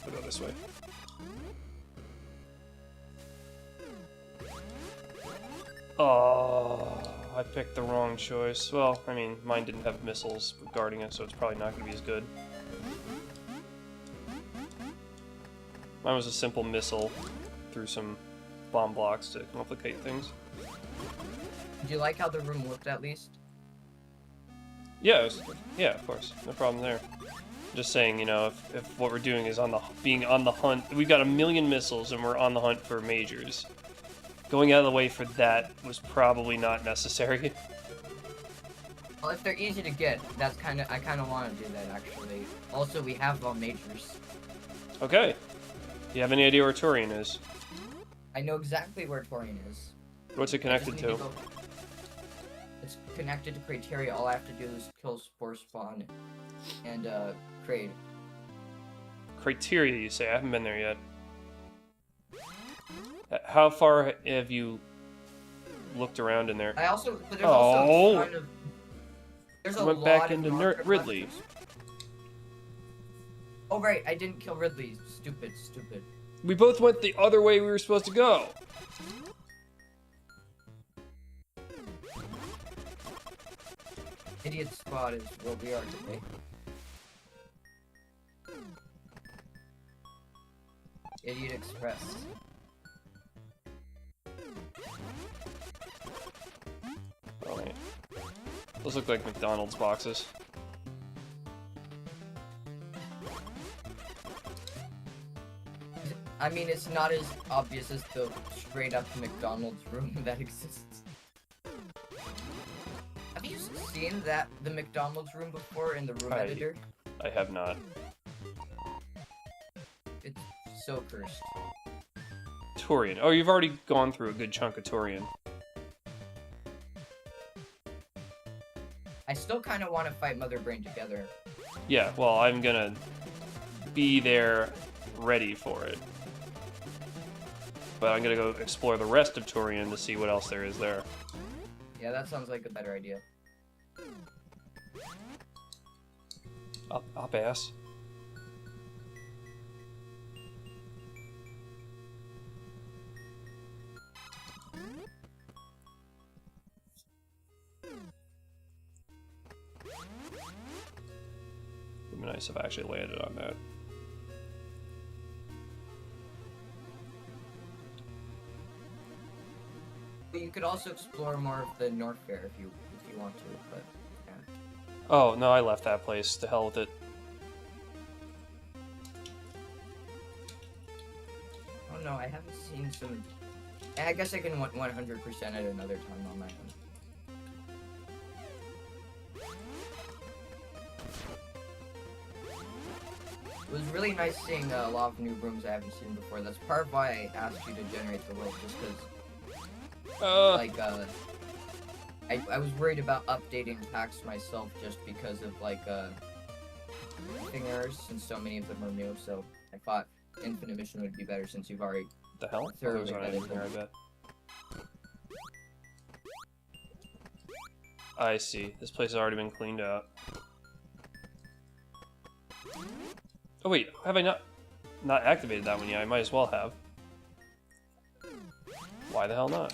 I'll go this way. Oh, I picked the wrong choice. Well, I mean, mine didn't have missiles guarding it, so it's probably not going to be as good. Mine was a simple missile through some bomb blocks to complicate things. Do you like how the room looked, at least? Yeah, yeah, of course, no problem there. Just saying, you know, if what we're doing is being on the hunt, we've got 1,000,000 missiles and we're on the hunt for majors. Going out of the way for that was probably not necessary. Well, if they're easy to get, I kind of want to do that, actually. Also, we have all majors. Okay. Do you have any idea where Turian is? I know exactly where Torian is. What's it I connected just need to? go- It's connected to criteria. All I have to do is kill Spore Spawn and Kraid. Criteria, you say? I haven't been there yet. How far have you looked around in there? But there's Oh. also a ton of... There's a Went lot back of into non-trip Ridley. levels. Oh right, I didn't kill Ridley. Stupid. We both went the other way we were supposed to go. Idiot spot is what we are today. Idiot Express. Oh wait. Those look like McDonald's boxes. I mean, it's not as obvious as the straight-up McDonald's room that exists. Have you seen the McDonald's room before in the room editor? I have not. It's so cursed. Torian. Oh, you've already gone through a good chunk of Torian. I still kind of want to fight Mother Brain together. Yeah, well, I'm gonna be there ready for it. But I'm gonna go explore the rest of Torian to see what else there is there. Yeah, that sounds like a better idea. Up ass. Would be nice if I actually landed on that. But you could also explore more of the North Fair if you want to, but yeah. Oh, no, I left that place. To hell with it. Oh no, I haven't seen some... I guess I can 100% at another time on my own. It was really nice seeing a lot of new rooms I haven't seen before. That's part of why I asked you to generate the world, just because... I was worried about updating packs myself just because of, thing errors, since so many of them are new, so I thought Infinite Mission would be better since you've already The hell? thoroughly Oh, vetted there, I them. bet. I see. This place has already been cleaned out. Oh wait, have I not activated that one yet? I might as well have. Why the hell not?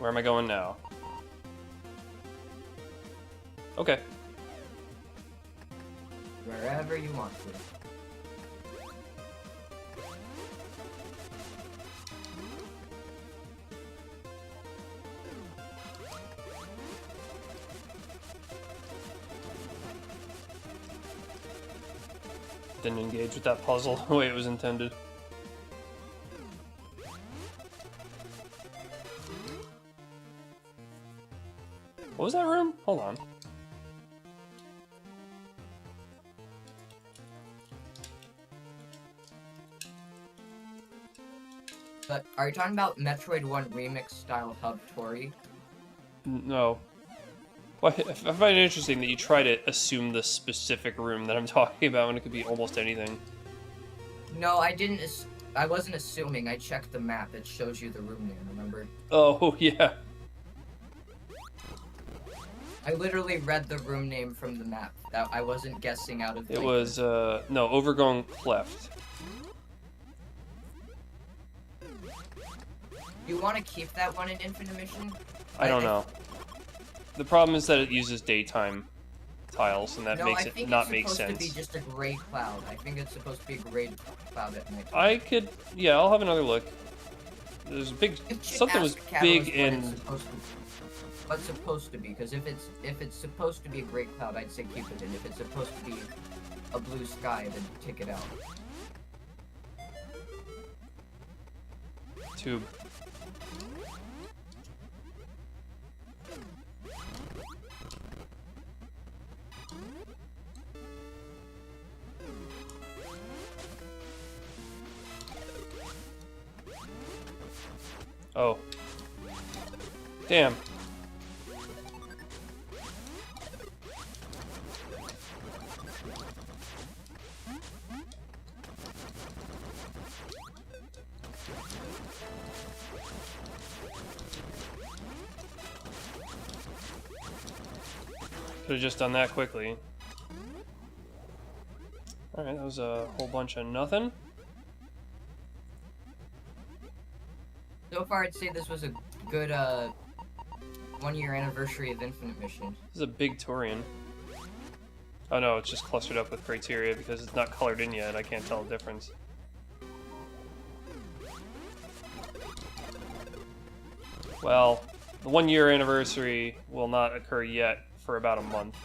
Where am I going now? Okay. Wherever you want to. Didn't engage with that puzzle the way it was intended. What was that room? Hold on. But are you talking about Metroid 1 Remix style hub Tori? No. Well, I find it interesting that you try to assume the specific room that I'm talking about when it could be almost anything. No, I didn't. I wasn't assuming. I checked the map. It shows you the room name. Remember? Oh yeah. I literally read the room name from the map. That I wasn't guessing out of. It was no, Overgrown Cleft. You want to keep that one in Infinite Mission? I don't know. The problem is that it uses daytime tiles, and that No, makes I it think not it's make supposed sense. to be just a gray cloud. I think it's supposed to be a gray cloud at night. I could, yeah, I'll have another look. There's a big, You should something was ask Catalyst big what in. it's supposed to be, because if it's supposed to be a gray cloud, I'd say keep it in. If it's supposed to be a blue sky, then take it out. Tube. Oh. Damn. Could have just done that quickly. Alright, that was a whole bunch of nothing. So far, I'd say this was a good 1-year anniversary of Infinite Mission. This is a big Torian. Oh no, it's just clustered up with criteria because it's not colored in yet. I can't tell the difference. Well, the 1-year anniversary will not occur yet for about a month.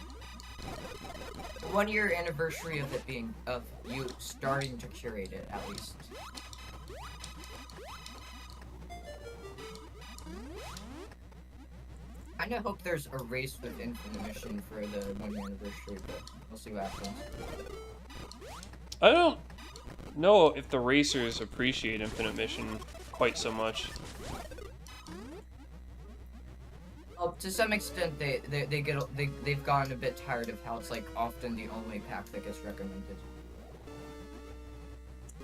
The 1-year anniversary of it being, of you starting to curate it, at least. I kinda hope there's a race with Infinite Mission for the 1-year anniversary, but we'll see what happens. I don't know if the racers appreciate Infinite Mission quite so much. Well, to some extent, they've gotten a bit tired of how it's like often the only pack that gets recommended.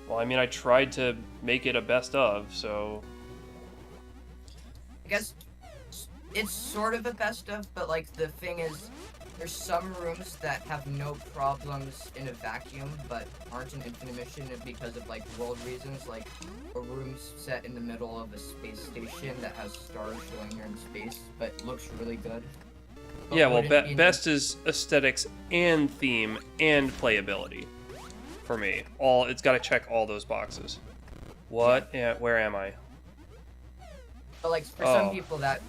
Well, I mean, I tried to make it a best of, so... I guess it's sort of a best of, but like the thing is, there's some rooms that have no problems in a vacuum, but aren't in Infinite Mission because of like world reasons, like a room set in the middle of a space station that has stars showing you're in space, but looks really good. But yeah, well, best is aesthetics and theme and playability for me. It's got to check all those boxes. What? Yeah, where am I? But like for some people, that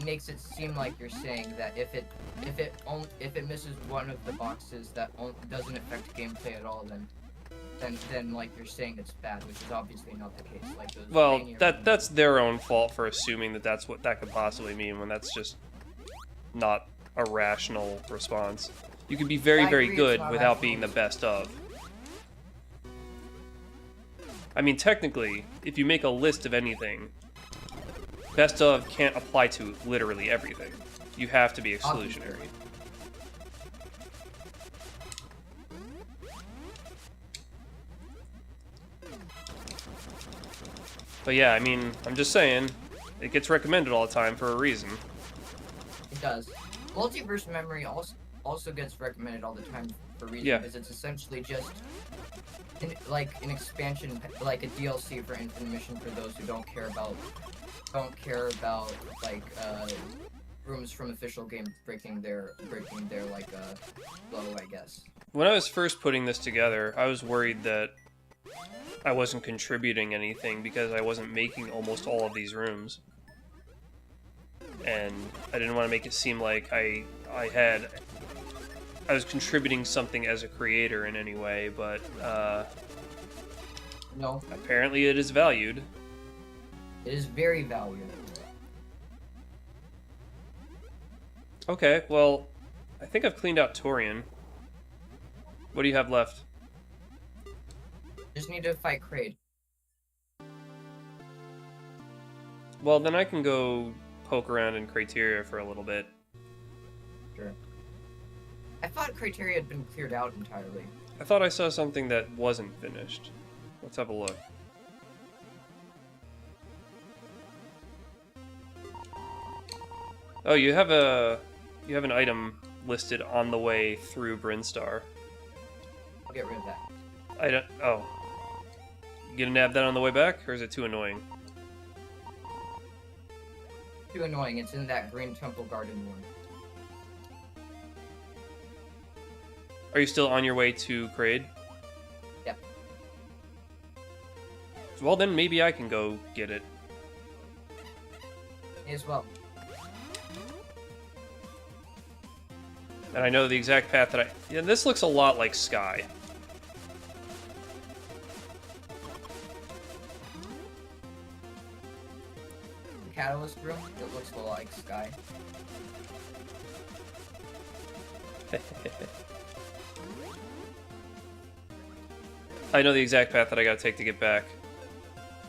makes it seem like you're saying that if it misses one of the boxes that doesn't affect gameplay at all, then like you're saying it's bad, which is obviously not the case. Like those. Well, that's their own fault for assuming that that's what that could possibly mean when that's just not a rational response. You can be very, very good without being the best of. I mean, technically, if you make a list of anything, best of can't apply to literally everything. You have to be exclusionary. But yeah, I mean, I'm just saying, it gets recommended all the time for a reason. It does. Multiverse Memory also gets recommended all the time for a reason, because it's essentially just like an expansion, like a DLC for Infinite Mission for those who don't care about like rooms from official game breaking their like flow, I guess. When I was first putting this together, I was worried that I wasn't contributing anything because I wasn't making almost all of these rooms. And I didn't want to make it seem like I was contributing something as a creator in any way, but no. Apparently it is valued. It is very valued. Okay, well, I think I've cleaned out Torian. What do you have left? Just need to fight Kraid. Well, then I can go poke around in Criteria for a little bit. Sure. I thought Criteria had been cleared out entirely. I thought I saw something that wasn't finished. Let's have a look. Oh, you have an item listed on the way through Brinstar. I'll get rid of that. Oh. You gonna nab that on the way back, or is it too annoying? Too annoying. It's in that Green Temple Garden one. Are you still on your way to Kraid? Yep. Well, then maybe I can go get it. Me as well. And I know the exact path that Yeah, this looks a lot like Sky. The Catalyst room, it looks a lot like Sky. I know the exact path that I gotta take to get back.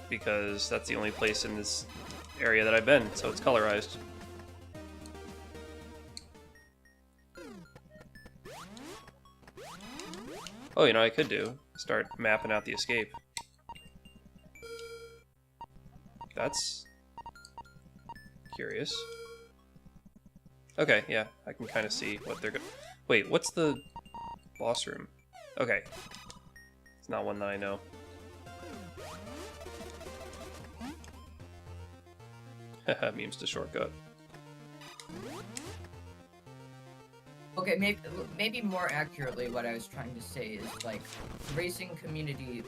Because that's the only place in this area that I've been, so it's colorized. Oh, you know what I could do? Start mapping out the escape. That's curious. Okay, yeah, I can kind of see what they're Wait, what's the boss room? Okay. It's not one that I know. Haha, memes to shortcut. Okay, maybe more accurately, what I was trying to say is like racing community.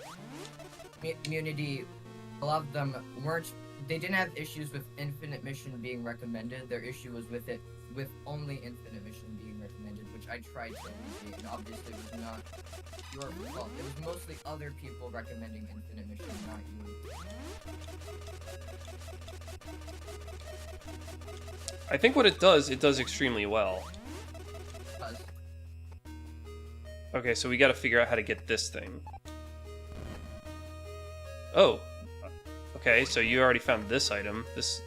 A lot of them weren't. They didn't have issues with Infinite Mission being recommended. Their issue was with only Infinite Mission being recommended, which I tried to alleviate, and obviously it was not your fault. It was mostly other people recommending Infinite Mission, not you. I think what it does extremely well. Okay, so we gotta figure out how to get this thing. Oh. Okay, so you already found this item. This,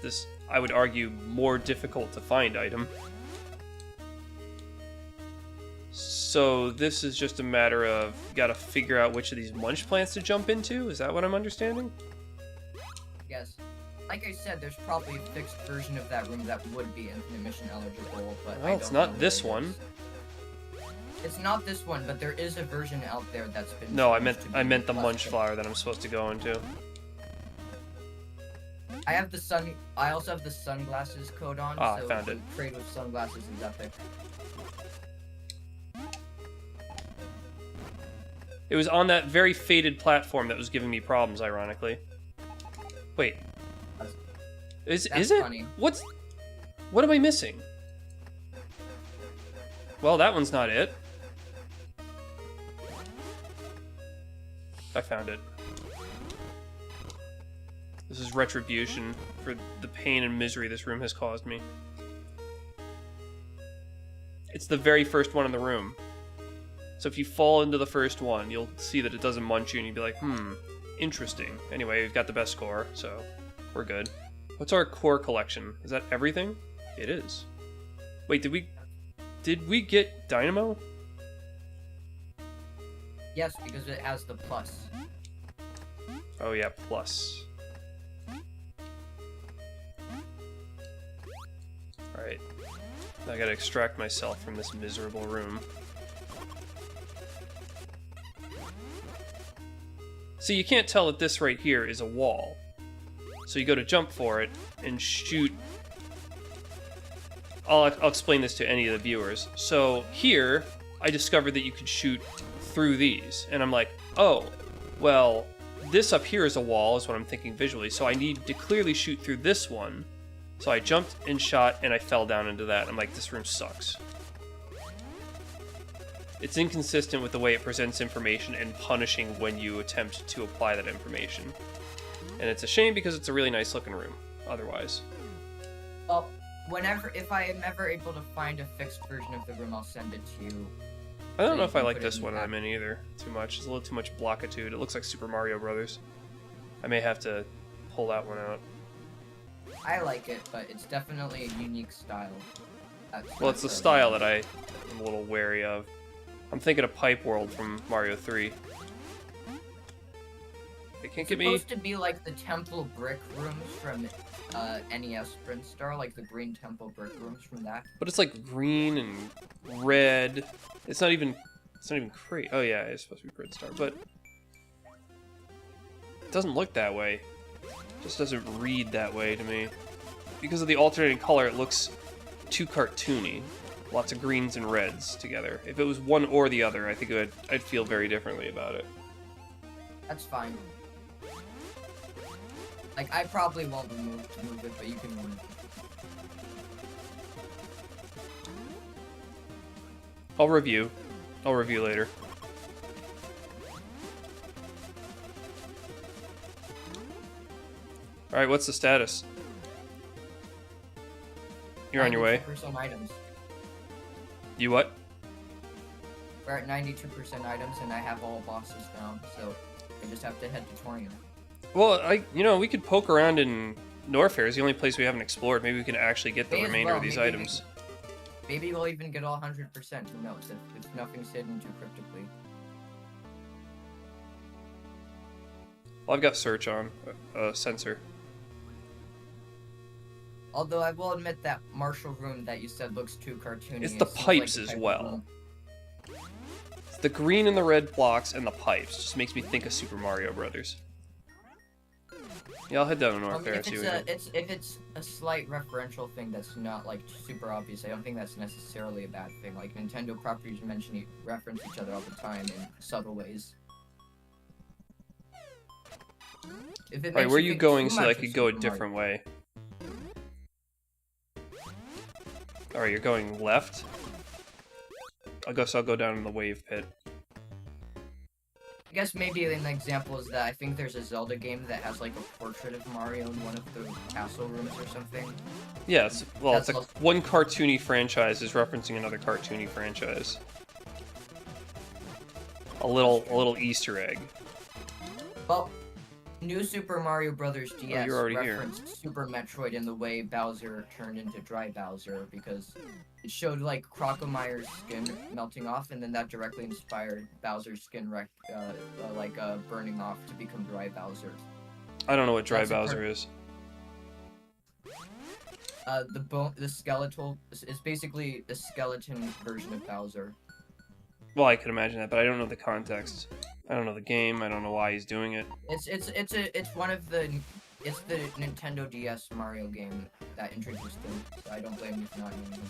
I would argue, more difficult to find item. So this is just a matter of, you gotta figure out which of these munch plants to jump into? Is that what I'm understanding? Yes. Like I said, there's probably a fixed version of that room that would be Infinite Mission eligible, but well, it's not this one. It's not this one, but there is a version out there that's been. No, I meant the munch flower that I'm supposed to go into. I also have the sunglasses code on. Ah, so I found it. Trade with sunglasses is up there. It was on that very faded platform that was giving me problems, ironically. Wait. Is it? Funny. What am I missing? Well, that one's not it. I found it. This is retribution for the pain and misery this room has caused me. It's the very first one in the room. So if you fall into the first one, you'll see that it doesn't munch you, and you'll be like, interesting. Anyway, we've got the best score, so we're good. What's our core collection? Is that everything? It is. Wait, did we get Dynamo? Yes, because it has the plus. Oh yeah, plus. Alright. I gotta extract myself from this miserable room. See, you can't tell that this right here is a wall. So you go to jump for it and shoot. I'll explain this to any of the viewers. So here, I discovered that you could shoot through these. And I'm like, oh, well, this up here is a wall, is what I'm thinking visually. So I need to clearly shoot through this one. So I jumped and shot, and I fell down into that. I'm like, this room sucks. It's inconsistent with the way it presents information and punishing when you attempt to apply that information. And it's a shame because it's a really nice looking room, otherwise. Well, if I am ever able to find a fixed version of the room, I'll send it to you. I don't know if I like this one I'm in either too much. It's a little too much blockitude. It looks like Super Mario Brothers. I may have to pull that one out. I like it, but it's definitely a unique style. Well, it's the style that I'm a little wary of. I'm thinking of Pipe World from Mario 3. They can't get me. It's supposed to be like the temple brick rooms from NES Sprint Star, like the green temple brick rooms from that. But it's like green and red. It's not even crazy. Oh yeah, it's supposed to be Sprint Star, but it doesn't look that way. It just doesn't read that way to me. Because of the alternating color, it looks too cartoony. Lots of greens and reds together. If it was one or the other, I think I'd feel very differently about it. That's fine. Like, I probably won't move it, but you can move it. I'll review later. Alright, what's the status? You're on your way. 92% items. You what? We're at 92% items, and I have all bosses down, so I just have to head to Torium. Well, we could poke around in Norfair. It's the only place we haven't explored. Maybe we can actually get the remainder of these items. Maybe we'll even get all 100%, who knows, if nothing's hidden too cryptically. Well, I've got search on, sensor. Although I will admit that Marshall room that you said looks too cartoony. It's the pipes as well. the green and the red blocks and the pipes just makes me think of Super Mario Brothers. Yeah, I'll head down to North there and see what we get. If it's a slight referential thing that's not like super obvious, I don't think that's necessarily a bad thing. Like Nintendo properties reference each other all the time in subtle ways. Alright, where are you going so that I could go a different way? Alright, you're going left? I guess I'll go down in the wave pit. I guess maybe an example is that I think there's a Zelda game that has like a portrait of Mario in one of the castle rooms or something. Yeah, it's one cartoony franchise is referencing another cartoony franchise. A little Easter egg. Well, New Super Mario Bros. DS referenced here. Super Metroid in the way Bowser turned into Dry Bowser because it showed like Crocomyre's skin melting off, and then that directly inspired Bowser's skin burning off to become Dry Bowser. I don't know what Dry Bowser is. The skeletal is basically a skeleton version of Bowser. Well, I could imagine that, but I don't know the context. I don't know the game. I don't know why he's doing it. It's the Nintendo DS Mario game that introduced him, so I don't blame you for not knowing him.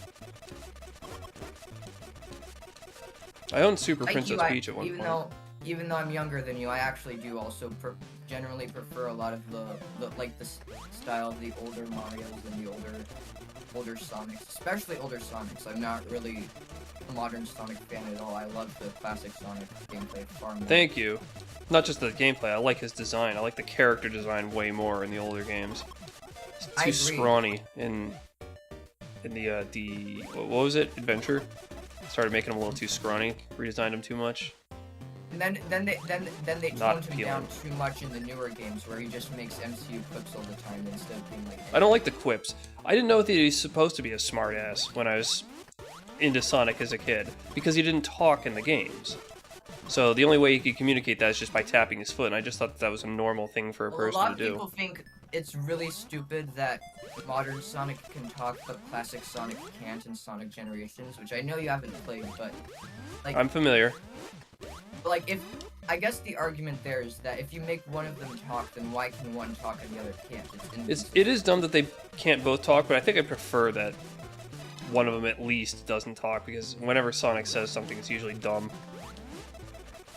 I owned Super Princess Peach at one point. Even though I'm younger than you, I actually do also generally prefer a lot of the style of the older Marios and the older Sonics, especially older Sonics. I'm not really a modern Sonic fan at all. I love the classic Sonic gameplay far more. Thank you. Not just the gameplay, I like his design. I like the character design way more in the older games. It's too scrawny in the what was it? Adventure? Started making him a little too scrawny. Redesigned him too much. And then they toned him down too much in the newer games where he just makes MCU quips all the time instead of being like... I don't like the quips. I didn't know that he was supposed to be a smartass when I was into Sonic as a kid, because he didn't talk in the games. So the only way he could communicate that is just by tapping his foot, and I just thought that was a normal thing for a person to do. A lot of people think it's really stupid that modern Sonic can talk, but classic Sonic can't in Sonic Generations, which I know you haven't played, but... like, I'm familiar. Like, I guess the argument there is that if you make one of them talk, then why can one talk and the other can't? It is dumb that they can't both talk, but I think I prefer that one of them at least doesn't talk, because whenever Sonic says something, it's usually dumb.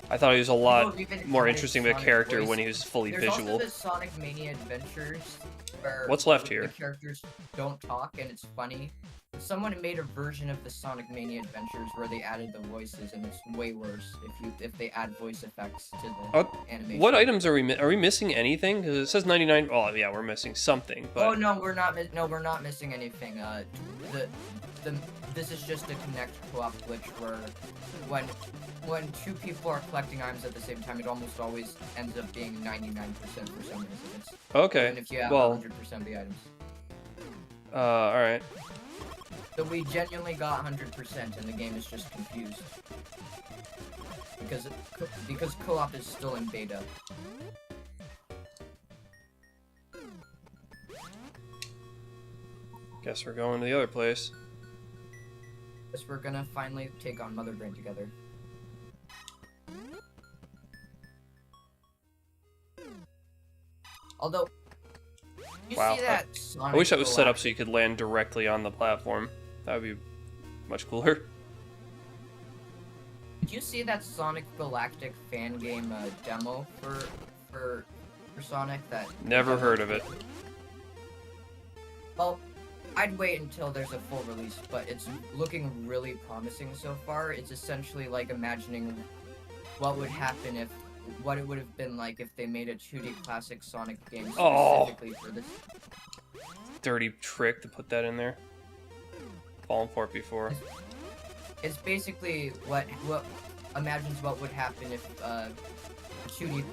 I thought he was a lot more interesting of a character when he was fully visual. There's also the Sonic Mania Adventures, where what's left here? The characters don't talk, and it's funny. Someone made a version of the Sonic Mania Adventures where they added the voices, and it's way worse if they add voice effects to the animation. What items are we missing? Anything? Because it says 99. Oh yeah, we're missing something. But... oh no, we're not missing anything. This is just a connect co-op glitch where when two people are collecting items at the same time, it almost always ends up being 99% for some reason. Okay. And if you have 100% of the items. All right. So we genuinely got 100%, and the game is just confused because co-op is still in beta. Guess we're going to the other place. Guess we're gonna finally take on Mother Brain together. Although, you see that Sonic I wish that was set up so you could land directly on the platform. That would be much cooler. Did you see that Sonic Galactic fan game demo for Sonic? That never heard of it. Well, I'd wait until there's a full release, but it's looking really promising so far. It's essentially like imagining what would happen what it would have been like if they made a 2D classic Sonic game specifically for this. Dirty trick to put that in there. Fallen for it before. It's basically what imagines what would happen if a 2D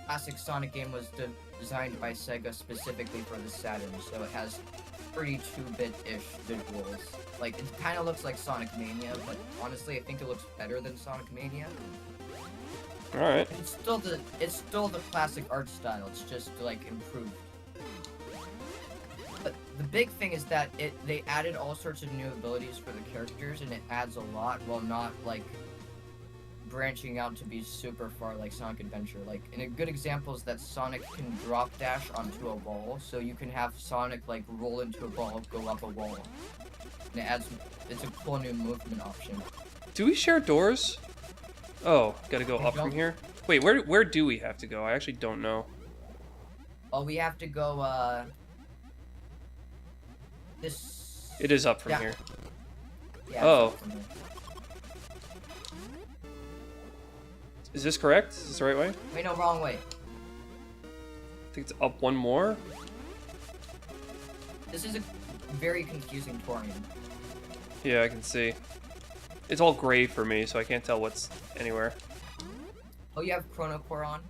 classic Sonic game was designed by Sega specifically for the Saturn, so it has pretty 2-bit-ish visuals. Like, it kind of looks like Sonic Mania, but honestly, I think it looks better than Sonic Mania. Alright. It's still the classic art style, it's just, like, improved. But the big thing is that they added all sorts of new abilities for the characters, and it adds a lot while not, like, branching out to be super far like Sonic Adventure. Like, and a good example is that Sonic can drop dash onto a wall, so you can have Sonic like roll into a ball, go up a wall. And it's a cool new movement option. Do we share doors? Oh, gotta go I up from don't- here? Wait, where do we have to go? I actually don't know. Oh, we have to go, this... It is up from Yeah. here. Yeah, Oh. it's up from here. Is this correct? Is this the right way? Wait, no, wrong way. I think it's up one more. This is a very confusing Torian. Yeah, I can see. It's all gray for me, so I can't tell what's anywhere. Oh, you have Chrono Core on?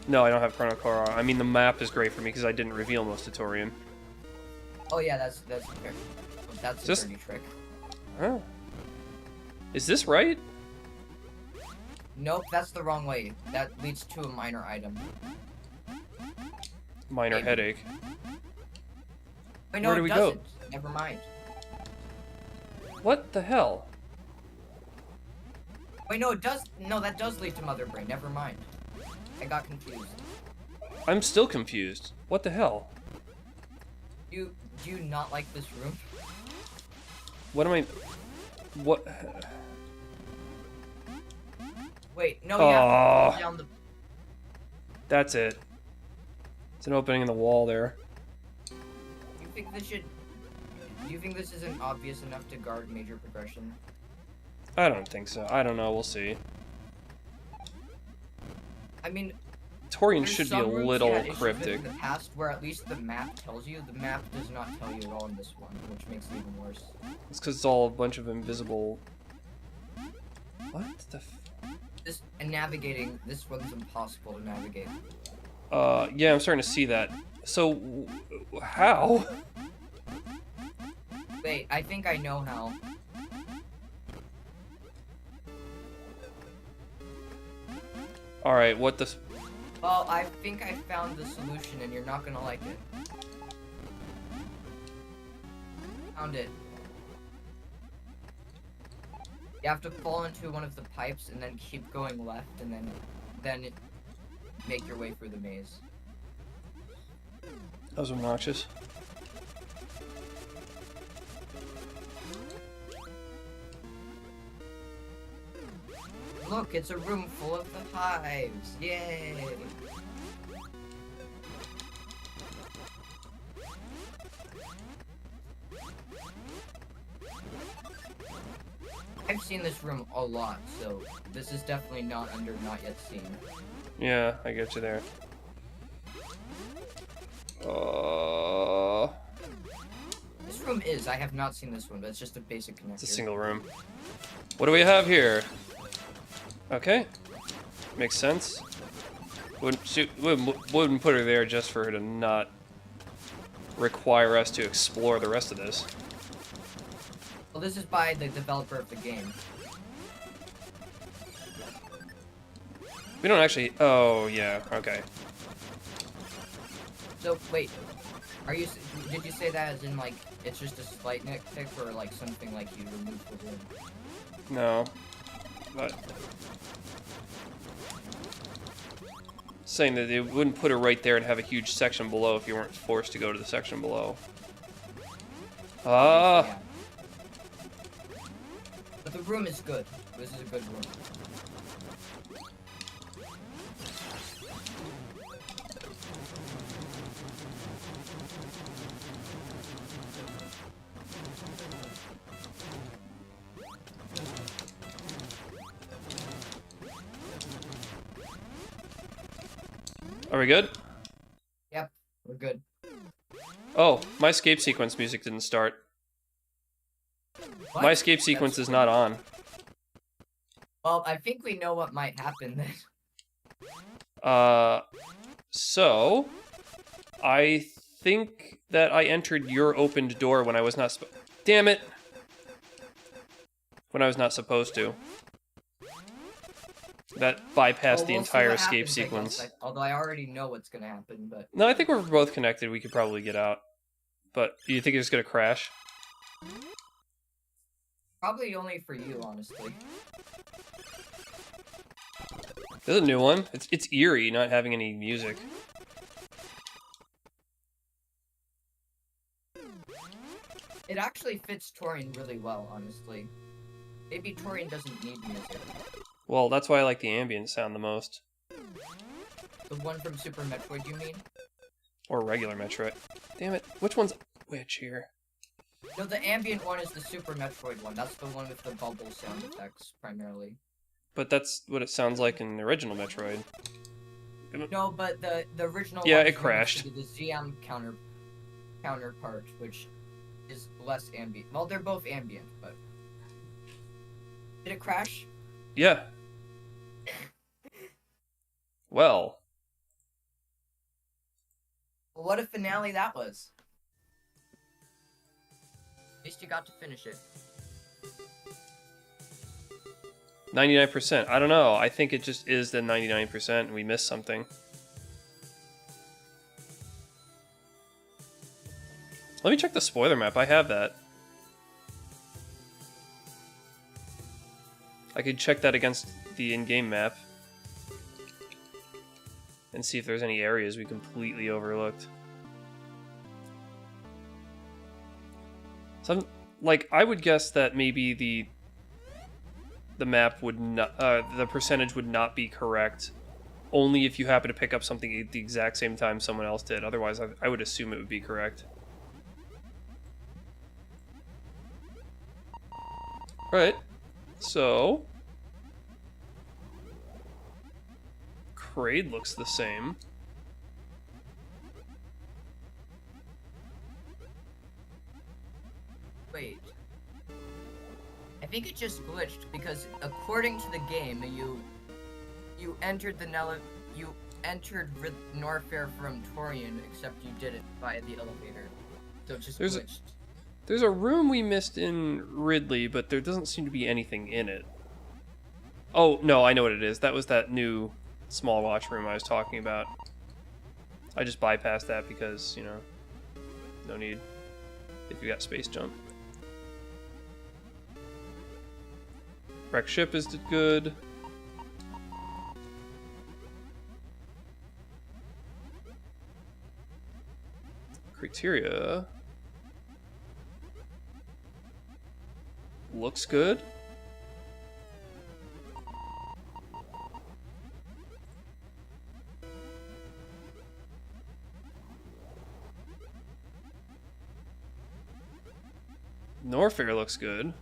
No, I don't have Chrono Core on. I mean, the map is great for me because I didn't reveal most of Torian. Oh yeah, that's fair. That's a Just- dirty trick. Huh. Is this right? Nope, that's the wrong way. That leads to a minor item. Minor Maybe. headache. Wait, no, Where do it we go? doesn't. Never mind. What the hell? Wait, no, it does. No, that does lead to Mother Brain. Never mind. I got confused. I'm still confused. What the hell? Do you not like this room? What am I... What... Wait, no, you have to Oh. fall down the. That's it. It's an opening in the wall there. You think this should? Do you think this isn't obvious enough to guard major progression? I don't think so. I don't know. We'll see. I mean, Torian there's should be a some rooms you little had issues with cryptic. in the past where at least the map tells you. The map does not tell you at all in this one, which makes it even worse. It's because it's all a bunch of invisible... What the f... This and navigating, this one's impossible to navigate. Yeah, I'm starting to see that. So, how? Wait, I think I know how. Alright, what the... Well, I think I found the solution and you're not gonna like it. Found it. You have to fall into one of the pipes and then keep going left and then make your way through the maze. That was obnoxious. Look, it's a room full of the hives. Yay! I've seen this room a lot, so this is definitely not under not yet seen. Yeah, I get you there. This room is. I have not seen this one, but it's just a basic connector. It's a single room. What do we have here? Okay. Makes sense. Wouldn't put her there just for her to not require us to explore the rest of this. Well, this is by the developer of the game. We don't actually... Oh, yeah, okay. So, wait. Did you say that as in, like, it's just a slight nitpick, or, like, something like you removed the room? No. But... saying that they wouldn't put her right there and have a huge section below if you weren't forced to go to the section below. Ah! Yeah. But the room is good. This is a good room. Are we good? Yep, we're good. Oh, my escape sequence music didn't start. What? My escape sequence That's is not on. Well, I think we know what might happen then. So... I think that I entered your opened door when I was not damn it! When I was not supposed to. That bypassed Well, the we'll see entire what escape happens, I guess. sequence. Although I already know what's gonna happen, but... No, I think we're both connected. We could probably get out. But do you think it's gonna crash? Probably only for you, honestly. This is a new one. It's eerie not having any music. It actually fits Torian really well, honestly. Maybe Torian doesn't need music. Well, that's why I like the ambient sound the most. The one from Super Metroid, you mean? Or regular Metroid. Damn it, which one's which here? No, the ambient one is the Super Metroid one. That's the one with the bubble sound effects, primarily. But that's what it sounds like in the original Metroid. No, but the original Yeah, one it is crashed. the ZM counterpart, which is less ambient. Well, they're both ambient, but... Did it crash? Yeah. Well. What a finale that was. At least you got to finish it. 99%. I don't know. I think it just is the 99% and we missed something. Let me check the spoiler map. I have that. I could check that against the in-game map. And see if there's any areas we completely overlooked. So, like, I would guess that maybe the map would not, the percentage would not be correct only if you happen to pick up something at the exact same time someone else did. Otherwise, I would assume it would be correct. Right. So, Kraid looks the same. Wait. I think it just glitched because according to the game, you entered Norfair from Torian, except you did it via the elevator. So it just glitched. There's a room we missed in Ridley, but there doesn't seem to be anything in it. Oh, no, I know what it is. That was that new small watch room I was talking about. I just bypassed that because, you know, no need if you got space jump. Wreck ship is good. Criteria looks good. Norfair looks good.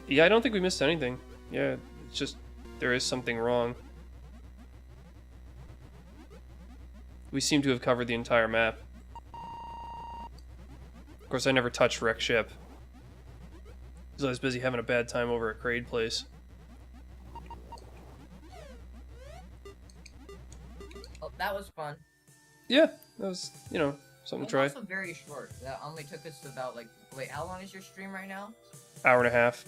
Yeah, I don't think we missed anything. Yeah, it's just there is something wrong. We seem to have covered the entire map. Of course, I never touched Wreck Ship, because I was busy having a bad time over at Kraid Place. Oh, that was fun. Yeah, that was, you know, something to try. Also very short. That only took us about, like, wait, how long is your stream right now? Hour and a half.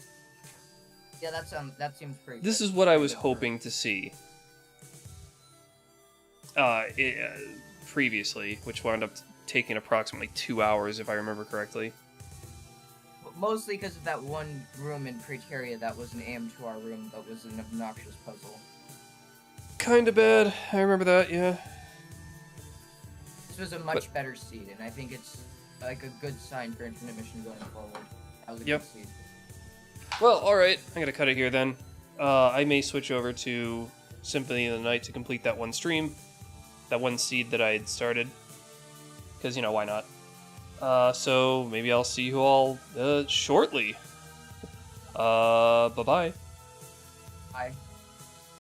Yeah, that seems pretty This good. is what I was hoping to see. Previously, which wound up taking approximately 2 hours, if I remember correctly. Mostly because of that one room in Praeteria that was an AM2R room that was an obnoxious puzzle. Kinda bad. I remember that, yeah. This was a much better seed, and I think it's like a good sign for Infinite Mission going forward. That was a good seed. Well, alright. I'm gonna cut it here then. I may switch over to Symphony of the Night to complete that one stream. That one seed that I had started. Because, you know, why not? So maybe I'll see you all shortly. Bye-bye. Bye.